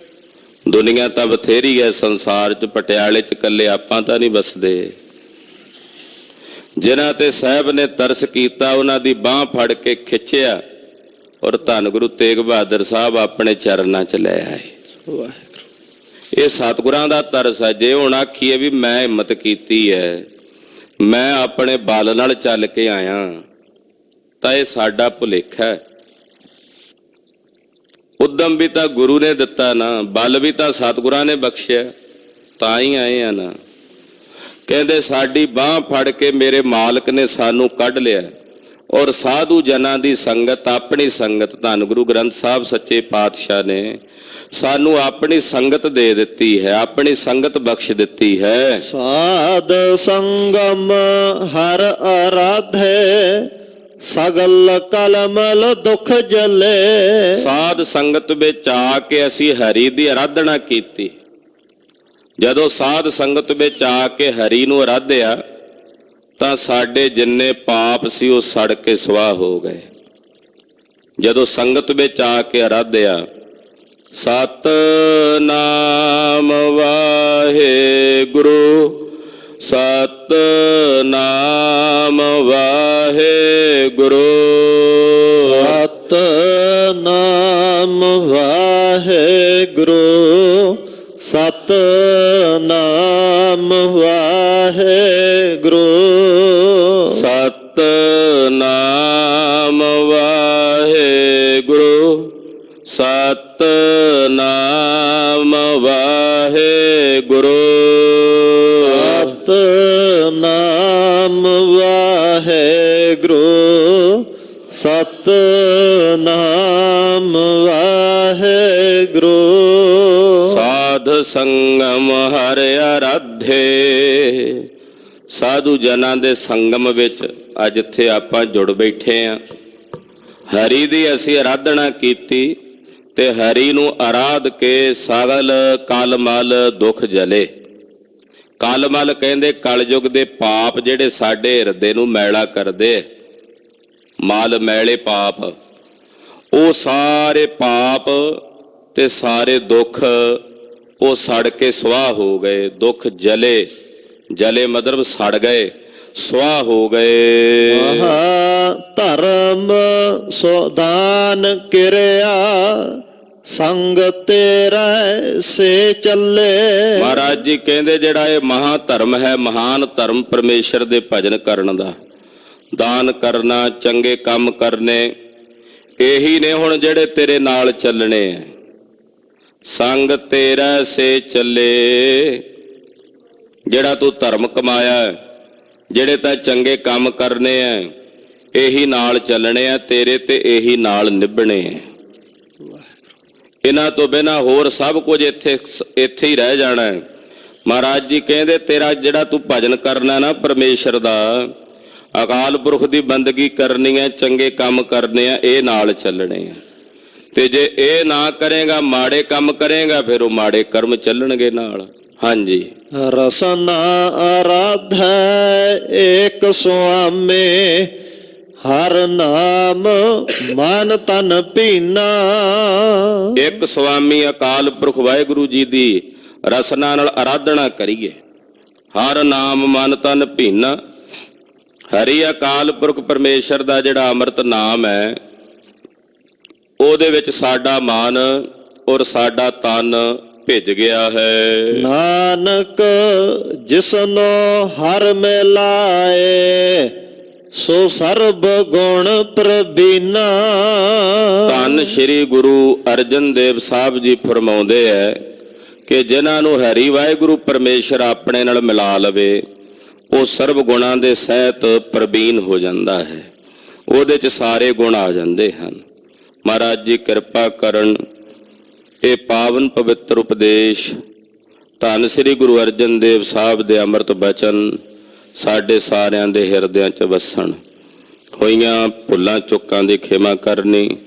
ਦੁਨੀਆ ਤਾਂ ਬਥੇਰੀ ਹੈ ਸੰਸਾਰ 'ਚ, ਪਟਿਆਲੇ 'ਚ ਇਕੱਲੇ ਆਪਾਂ ਤਾਂ ਨਹੀਂ ਵਸਦੇ। ਜਿਨ੍ਹਾਂ ਤੇ ਸਾਹਿਬ ਨੇ ਤਰਸ ਕੀਤਾ ਉਹਨਾਂ ਦੀ ਬਾਹ ਫੜ ਕੇ ਖਿੱਚਿਆ ਔਰ ਧੰਨ ਗੁਰੂ ਤੇਗ ਬਹਾਦਰ ਸਾਹਿਬ ਆਪਣੇ ਚਰਨਾਂ 'ਚ ਲੈ ਆਏ। ਇਹ ਸਤਿਗੁਰਾਂ ਦਾ ਤਰਸ ਹੈ। ਜੇ ਹੁਣ ਆਖੀਏ ਵੀ ਮੈਂ ਹਿੰਮਤ ਕੀਤੀ ਹੈ, ਮੈਂ ਆਪਣੇ ਬਲ ਨਾਲ ਚੱਲ ਕੇ ਆਇਆ, ਤਾਂ ਇਹ ਸਾਡਾ ਭੁਲੇਖਾ ਹੈ। ਉਦਮ ਵੀ ਤਾਂ ਗੁਰੂ ਨੇ ਦਿੱਤਾ ਨਾ, ਬਲ ਵੀ ਤਾਂ ਸਤਿਗੁਰਾਂ ਨੇ ਬਖਸ਼ਿਆ, ਤਾਂ ਹੀ ਆਏ ਆ ਨਾ। ਕਹਿੰਦੇ ਸਾਡੀ ਬਾਹ ਫੜ ਕੇ ਮੇਰੇ ਮਾਲਕ ਨੇ ਸਾਨੂੰ ਕੱਢ ਲਿਆ ਔਰ ਸਾਧੂ ਜਨਾਂ ਦੀ ਸੰਗਤ, ਆਪਣੀ ਸੰਗਤ, ਧੰਨ ਗੁਰੂ ਗ੍ਰੰਥ ਸਾਹਿਬ ਸੱਚੇ ਪਾਤਸ਼ਾਹ ਨੇ ਸਾਨੂੰ ਆਪਣੀ ਸੰਗਤ ਦੇ ਦਿੱਤੀ ਹੈ, ਆਪਣੀ ਸੰਗਤ ਬਖਸ਼ ਦਿੱਤੀ ਹੈ।
ਸਾਧ ਸੰਗਮ ਹਰ ਅਰਾਧੇ ਸਗਲ ਕਲਮਲ ਦੁਖ ਜਲੇ।
ਸਾਧ ਸੰਗਤ ਵਿੱਚ ਆ ਕੇ ਅਸੀਂ ਹਰੀ ਦੀ ਆਰਾਧਨਾ ਕੀਤੀ। ਜਦੋਂ ਸਾਧ ਸੰਗਤ ਵਿੱਚ ਆ ਕੇ ਹਰੀ ਨੂੰ ਆਰਾਧਿਆ ਤਾਂ ਸਾਡੇ ਜਿੰਨੇ ਪਾਪ ਸੀ ਉਹ ਸੜ ਕੇ ਸੁਆਹ ਹੋ ਗਏ। ਜਦੋਂ ਸੰਗਤ ਵਿੱਚ ਆ ਕੇ ਆਰਾਧਿਆ, ਸਤਿਨਾਮ ਵਾਹਿਗੁਰੂ, ਸਤਿਨਾਮ ਵਾਹਿਗੁਰੂ,
ਸਤਿਨਾਮ ਵਾਹਿਗੁਰੂ, ਸਤਿਨਾਮ ਵਾਹਿਗੁਰੂ,
ਸਤਿਨਾਮ ਵਾਹਿਗੁਰੂ, ਸਤਿਨਾਮ ਵਾਹਿਗੁਰੂ,
ਸਤਿਨਾਮ ਵਾਹਿਗੁਰੂ, ਸਤਿਨਾਮ ਵਾਹਿਗੁਰੂ।
ਸਾਧ ਸੰਗਮ ਹਰਿ ਆਰਾਧੇ। ਸਾਧੂ ਜਨਾਂ ਦੇ ਸੰਗਮ ਵਿੱਚ ਅੱਜ ਇੱਥੇ ਆਪਾਂ ਜੁੜ ਬੈਠੇ ਆਂ। ਹਰੀ ਦੀ ਅਸੀਂ ਆਰਾਧਨਾ ਕੀਤੀ ਤੇ ਹਰੀ ਨੂੰ ਆਰਾਧ ਕੇ ਸਗਲ ਕਲਮਲ ਦੁੱਖ ਜਲੇ। ਕਲਮਲ ਕਹਿੰਦੇ ਕਲਯੁਗ ਦੇ ਪਾਪ ਜਿਹੜੇ ਸਾਡੇ ਹਿਰਦੇ ਨੂੰ ਮੈਲਾ ਕਰਦੇ, ਮਲ ਮੈਲੇ ਪਾਪ, ਉਹ ਸਾਰੇ ਪਾਪ ਤੇ ਸਾਰੇ ਦੁੱਖ ਉਹ ਸੜ ਕੇ ਸੁਆਹ ਹੋ ਗਏ। ਦੁੱਖ ਜਲੇ, ਜਲੇ ਮਤਲਬ ਸੜ ਗਏ, ਸੁਆਹ ਹੋ ਗਏ।
ਧਰਮ ਸੋਦਾਨ ਕਿਰਿਆ, ਸੰਗ ਤੇਰਾ ਸੇ ਚੱਲੇ।
ਮਹਾਰਾਜ ਜੀ ਕਹਿੰਦੇ ਜਿਹੜਾ ਇਹ ਮਹਾ ਧਰਮ ਹੈ, ਮਹਾਨ ਧਰਮ ਪਰਮੇਸ਼ਰ ਦੇ ਭਜਨ ਕਰਨ ਦਾ, ਦਾਨ ਕਰਨਾ, ਚੰਗੇ ਕੰਮ ਕਰਨੇ, ਇਹੀ ਨੇ ਹੁਣ ਜਿਹੜੇ ਤੇਰੇ ਨਾਲ ਚੱਲਣੇ ਆ। ਸੰਗ ਤੇਰਾ ਸੇ ਚੱਲੇ। ਜਿਹੜਾ ਤੂੰ ਧਰਮ ਕਮਾਇਆ, ਜਿਹੜੇ ਤਾਂ ਚੰਗੇ ਕੰਮ ਕਰਨੇ ਆ, ਇਹੀ ਨਾਲ ਚੱਲਣੇ ਆ ਤੇਰੇ, ਤੇ ਇਹੀ ਨਾਲ ਨਿਭਣੇ ਆ। ਇਹਨਾਂ ਤੋਂ ਬਿਨਾਂ ਹੋਰ ਸਭ ਕੁਝ ਇੱਥੇ ਹੀ ਰਹਿ ਜਾਣਾ ਹੈ। ਮਹਾਰਾਜ ਜੀ ਕਹਿੰਦੇ ਤੇਰਾ ਜਿਹੜਾ ਤੂੰ ਭਜਨ ਕਰਨਾ ਨਾ ਪਰਮੇਸ਼ਰ ਦਾ, ਅਕਾਲ ਪੁਰਖ ਦੀ ਬੰਦਗੀ ਕਰਨੀ ਹੈ, ਚੰਗੇ ਕੰਮ ਕਰਨੇ ਆ, ਇਹ ਨਾਲ ਚੱਲਣੇ ਆ। ਤੇ ਜੇ ਇਹ ਨਾ ਕਰੇਗਾ, ਮਾੜੇ ਕੰਮ ਕਰੇਗਾ, ਫਿਰ ਉਹ ਮਾੜੇ ਕਰਮ ਚੱਲਣਗੇ ਨਾਲ। ਹਾਂਜੀ।
ਰਸਨਾ ਆਰਾਧੈ ਏਕ ਸੁਆਮੀ, ਹਰ ਨਾਮ ਮਨ ਤਨ ਭੀਨਾ।
ਇੱਕ ਸੁਆਮੀ ਅਕਾਲ ਪੁਰਖ ਵਾਹਿਗੁਰੂ ਜੀ ਦੀ ਰਸਨਾ ਨਾਲ ਆਰਾਧਨਾ ਕਰੀਏ। ਹਰ ਨਾਮ ਮਨ ਤਨ ਭੀਨਾ। ਹਰੀ ਅਕਾਲ ਪੁਰਖ ਪਰਮੇਸ਼ਰ ਦਾ ਜਿਹੜਾ ਅੰਮ੍ਰਿਤ ਨਾਮ ਹੈ, ਉਹਦੇ ਵਿੱਚ ਸਾਡਾ ਮਨ ਔਰ ਸਾਡਾ ਤਨ ਭਿੱਜ ਗਿਆ ਹੈ।
ਨਾਨਕ ਜਿਸਨੋ ਹਰ ਮਿਲਾਏ, ਸੋ ਸਰਬ ਗੁਣ ਪ੍ਰਬੀਨਾ।
ਧੰਨ ਸ਼੍ਰੀ ਗੁਰੂ ਅਰਜਨ ਦੇਵ ਸਾਹਿਬ ਜੀ ਫਰਮਾਉਂਦੇ ਹੈ ਕਿ ਜਿਨ੍ਹਾਂ ਨੂੰ ਹਰੀ ਵਾਹਿਗੁਰੂ ਪਰਮੇਸ਼ਰ ਆਪਣੇ ਨਾਲ ਮਿਲਾ ਲਵੇ, ਉਹ ਸਰਬ ਗੁਣਾਂ ਦੇ ਸਹਿਤ ਪ੍ਰਬੀਨ ਹੋ ਜਾਂਦਾ ਹੈ। ਉਹਦੇ 'ਚ ਸਾਰੇ ਗੁਣ ਆ ਜਾਂਦੇ ਹਨ। ਮਹਾਰਾਜ ਜੀ ਕਿਰਪਾ ਕਰਨ, ਇਹ ਪਾਵਨ ਪਵਿੱਤਰ ਉਪਦੇਸ਼ ਧੰਨ ਸ੍ਰੀ ਗੁਰੂ ਅਰਜਨ ਦੇਵ ਸਾਹਿਬ ਦੇ ਅੰਮ੍ਰਿਤ ਬਚਨ ਸਾਡੇ ਸਾਰਿਆਂ ਦੇ ਹਿਰਦਿਆਂ 'ਚ ਵਸਣ। ਹੋਈਆਂ ਭੁੱਲਾਂ ਚੁੱਕਾਂ ਦੀ ਖਿਮਾ ਕਰਨੀ,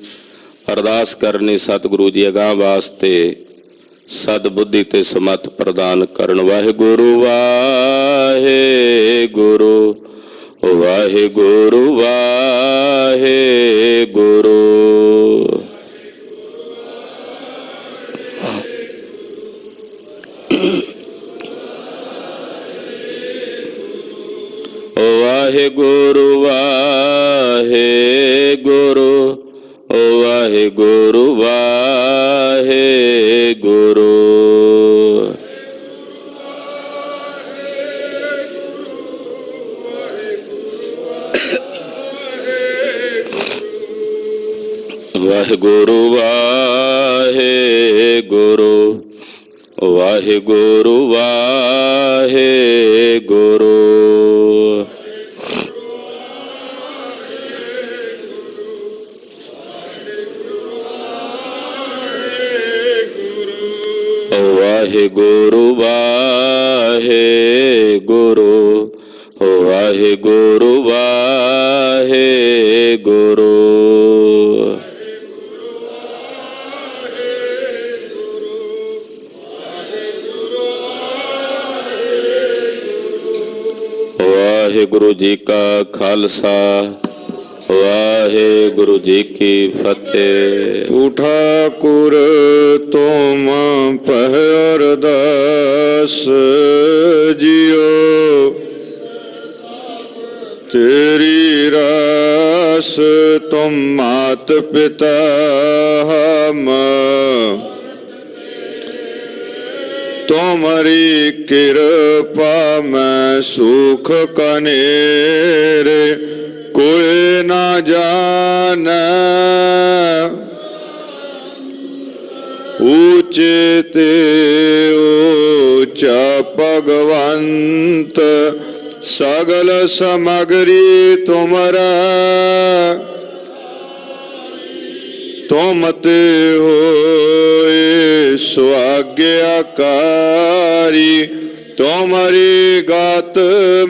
ਅਰਦਾਸ ਕਰਨੀ ਸਤਿਗੁਰੂ ਜੀ ਅਗਾਂਹ ਵਾਸਤੇ ਸਦ ਬੁੱਧੀ ਤੇ ਸਮਤ ਪ੍ਰਦਾਨ ਕਰਨ। ਵਾਹਿਗੁਰੂ ਵਾਹਿਗੁਰੂ ਵਾਹਿਗੁਰੂ ਵਾਹਿਗੁਰੂ। ਵਾਹਿਗੁਰੂ ਵਾਹਿਗੁਰੂ ਵਾਹਿਗੁਰੂ ਵਾਹਿਗੁਰੂ। ਵਾਹਿਗੁਰੂ ਵਾਹਿਗੁਰੂ ਵਾਹਿਗੁਰੂ ਵਾਹਿਗੁਰੂ। ਵਾਹਿਗੁਰੂ ਵਾਹਿਗੁਰੂ ਵਾਹਿਗੁਰੂ ਵਾਹਿਗੁਰੂ। ਵਾਹਿਗੁਰੂ ਜੀ ਕਾ ਖਾਲਸਾ ਵਾਹਿਗੁਰੂ ਜੀ ਕੀ ਫਤਿਹ।
ठाकुर तुम पह अरदास जियो तेरी रास तुम मात पिता हम तुम्हारी कृपा में सुख कनेरे कोई ना जाने ऊंचे ते ऊंचा भगवंत सगल समग्री तुमरा तुम ते होए स्वाज्ञाकारी तुम्हारी गात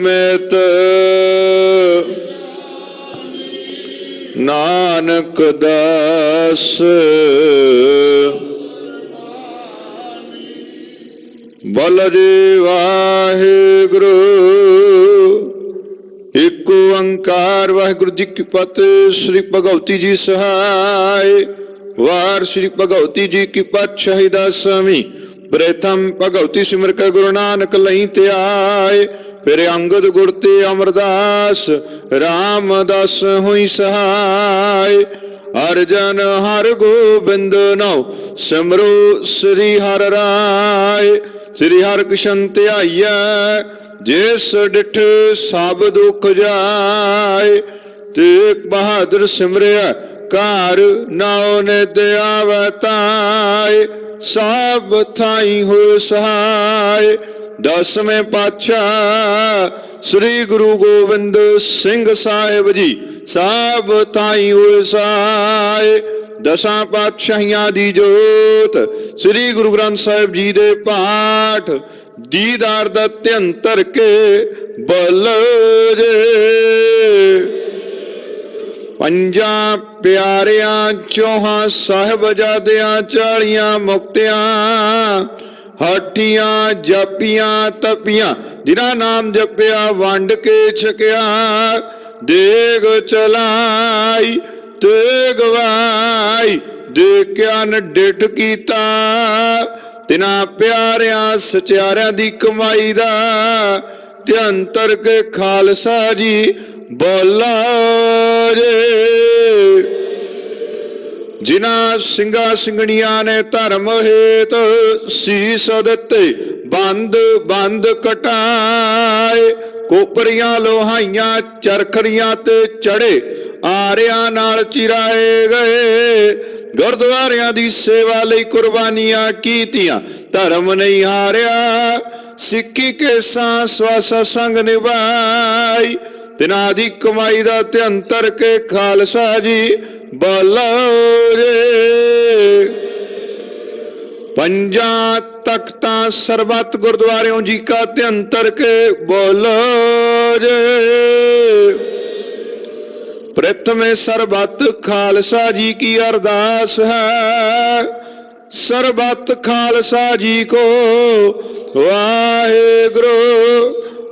में नानक दास बल जी वाहिगुरु एक ओंकार वाहिगुरु जी की फतेह। श्री भगवती जी सहाय वार श्री भगवती जी की पातशाही दसवीं प्रथम भगवती सिमर के गुरु नानक लई ते आए फिर अंगद गुर ते अमरदास रामदास हुई सहाय अर्जन हर गोबिंद नौ सिमरो श्री हर राय श्री हर कृष्ण ध्याइया जिस डिठ सब दुख जाए तेग बहादुर सिमरिया कार नाओ ने दयावताए सब थाई हो सहाय। दसवें पातशाह श्री गुरु गोबिंद सिंह साहिब जी सब थाई हो सहाय। दसां पातशाहियां दी जोत श्री गुरु ग्रंथ साहिब जी दे पाठ दीदार दा ध्यंतर के बल जे पंजा प्यारियां चौहां साहिबजादियां 40 मुक्तियां हाठियां जपियां तपियां जिन्हां नाम जपिया वंड के छकिया देग चलाई ते गवाई देखिया न डिठ कीता तिना प्यारियां सचारियां दी कमाई दा ध्यंतर के खालसा जी बोला जे जिना सिंगा सिंगणिया ने धर्म हेत सीस दिते बंद बंद कटाए कोपरियां लोहाइयां चरखड़ियां ते चढ़े आरियां नाल चिराए गए गुरद्वारियां दी सेवा लई कुर्बानियां कीतियां धर्म नहीं हारिया सिक्की के स्वासा संग निभाई तिना दी कमाई दा ध्यंतर के खालसा जी बोलो जे पंजा तख्ता सरबत गुरुद्वारों जी का ध्यंतर के बोलो जे प्रथम सरबत खालसा जी की अरदास है। सरबत खालसा जी को वाहेगुरु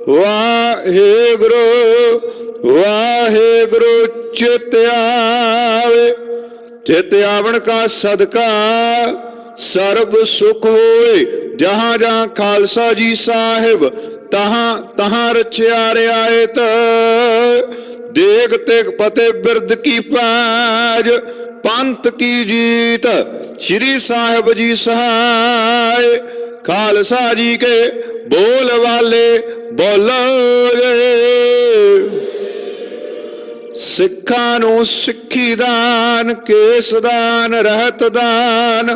वाहेगुरु वाहेगुरु चित आवे चित आवन का सदका सर्ब सुख होए जहां जहां खालसा जी साहिब तहां तहां रचिया रियायत देग तेग पते बिरद की पाज पंथ की जीत श्री साहिब जी सहाय खालसा जी के बोल वाले बोलो सिखा नू सिखी दान केस दान रहत दान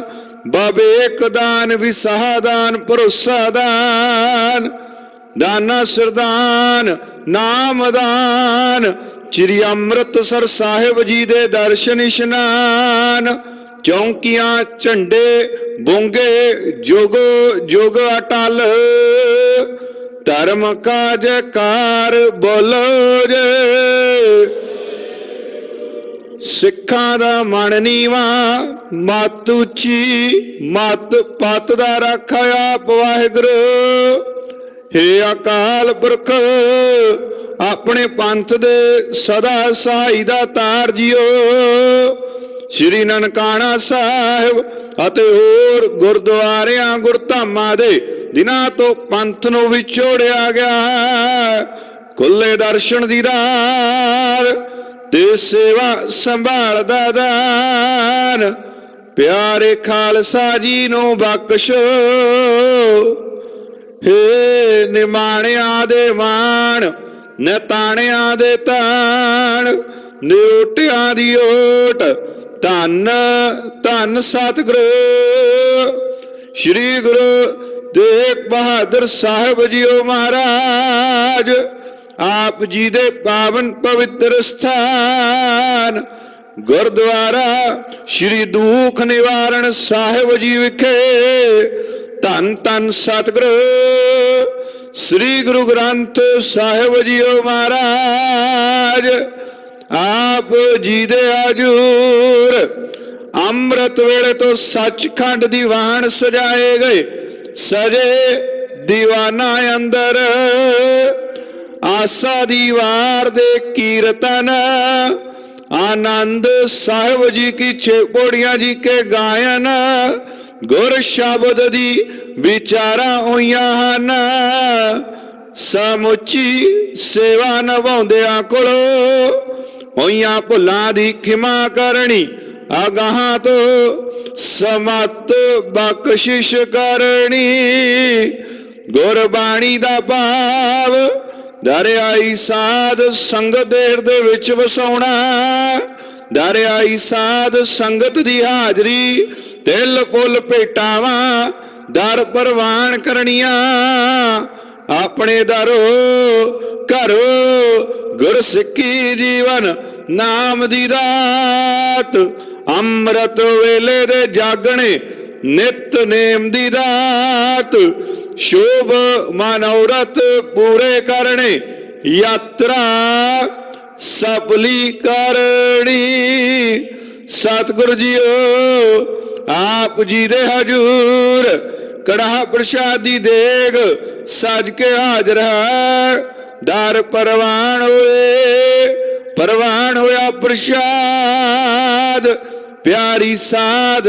बाबेक दान विसाह दान भरोसा दान दाना सिरदान नाम दान श्री अमृतसर साहिब जी दे दर्शन इशनान चौंकियां झंडे बोंगे जुग जुग अटल धर्म का जयकार बोलो जे सिखा दा मन नीवा मत उची मत पत दा रखा आप वाहिगुरु हे अकाल पुरख ਆਪਣੇ ਪੰਥ ਦੇ ਸਦਾ ਸਹਾਈ ਦਾ ਤਾਰ ਜੀਓ। ਸ੍ਰੀ ਨਨਕਾਣਾ ਸਾਹਿਬ ਅਤੇ ਹੋਰ ਗੁਰਦੁਆਰਿਆਂ ਗੁਰਧਾਮਾਂ ਦੇ ਦਿਨਾਂ ਤੋਂ ਪੰਥ ਨੂੰ ਵਿਛੋੜਿਆ ਗਿਆ ਹੈ। ਖੁੱਲੇ ਦਰਸ਼ਨ ਦੀਦਾਰ ਤੇ ਸੇਵਾ ਸੰਭਾਲ ਦਾ ਦਾਨ ਪਿਆਰੇ ਖਾਲਸਾ ਜੀ ਨੂੰ ਬਖਸ਼ੋ। ਹੇ ਨਿਮਾਣਿਆਂ ਦੇ ਮਾਣ ਨਤਾਣਿਆਂ ਦੇ ਤਾਣ ਨਿਓਟਿਆਂ ਦੀ ਓਟ ਧੰਨ ਧੰਨ ਸਤਿਗੁਰੂ ਸ੍ਰੀ ਗੁਰੂ ਤੇਗ ਬਹਾਦਰ ਸਾਹਿਬ ਜੀਓ ਮਹਾਰਾਜ। ਆਪ ਜੀ ਦੇ ਪਾਵਨ ਪਵਿੱਤਰ ਸਥਾਨ ਗੁਰਦੁਆਰਾ ਸ੍ਰੀ ਦੁਖ ਨਿਵਾਰਣ ਸਾਹਿਬ ਜੀ ਵਿਖੇ ਧੰਨ ਧੰਨ ਸਤਿਗੁਰੂ ਸ੍ਰੀ ਗੁਰੂ ਗ੍ਰੰਥ ਸਾਹਿਬ ਜੀਓ ਮਹਾਰਾਜ। ਆਪ ਜੀ ਦੇ ਹਜੂਰ ਅੰਮ੍ਰਿਤ ਵੇਲੇ ਤੋਂ ਸੱਚਖੰਡ ਦੀਵਾਨ ਸਜਾਏ ਗਏ। ਸਜੇ ਦੀਵਾਨਾ ਅੰਦਰ ਆਸਾ ਦੀ ਵਾਰ ਦੇ ਕੀਰਤਨ आनंद साहिब जी की छेपोड़ियां जी के गायन गुर शब्द दी विचारा होइयां हन। समुची सेवा निभाउंदियां कोलों होइयां भुलां दी खिमा करनी अगाहां तो समत बख्शिश करनी। गुरबाणी दा भाव दरियाई साध संगत दे हिरदे विच वसाउणा। दरियाई साध संगत दी हाजरी तिल फुल भेटावां दर परवान करनियां। अपने दरो घरो गुरसिक्खी जीवन नाम दी रात। अमृत वेले दे जागणे नित नेम दी रात। शुभ मनोरथ पूरे करने यात्रा सफली करनी। सतगुरु जीओ आप जी दे हजूर कड़ाह प्रसादी देग सज के हाजर है। दर परवान होया प्रसाद प्यारी साध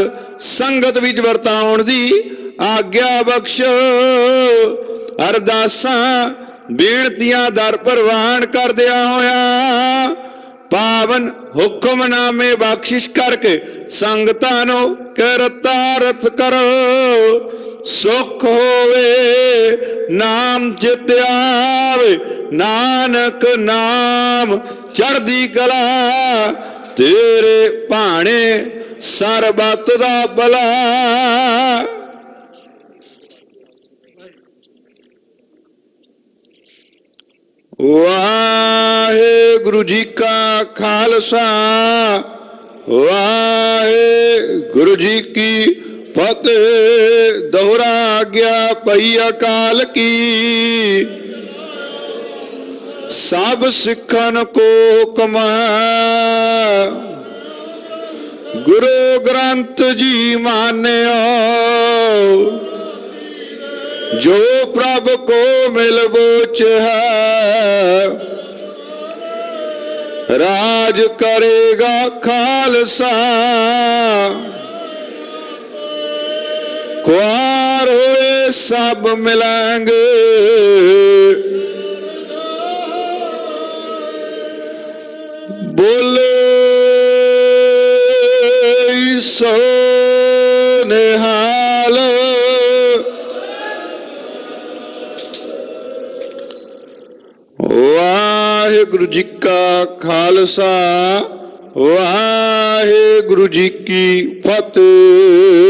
संगत विच वरताउण दी आग्या बख्शो। अरदासां बेनतियां दर परवान करदिया होया पावन हुक्मनामे बख्शिश करके संगतां नूं किरतारत करो। सुख होवे नाम चित आवे नानक नाम चढ़दी कला। तेरे भाणे सरबत दा भला। वाहेगुरु जी का खालसा वाहेगुरु जी की फतेह। दोहरा आज्ञा पई अकाल की सब सिखन को हुक्म गुरु ग्रंथ जी मान्यो। जो प्रभ को मिल बोच है राज करेगा खालसा। ख्वार हुए सब मिलेंगे बोले सो निहाल। वाहेगुरु जी का खालसा वाहेगुरु जी की फतेह।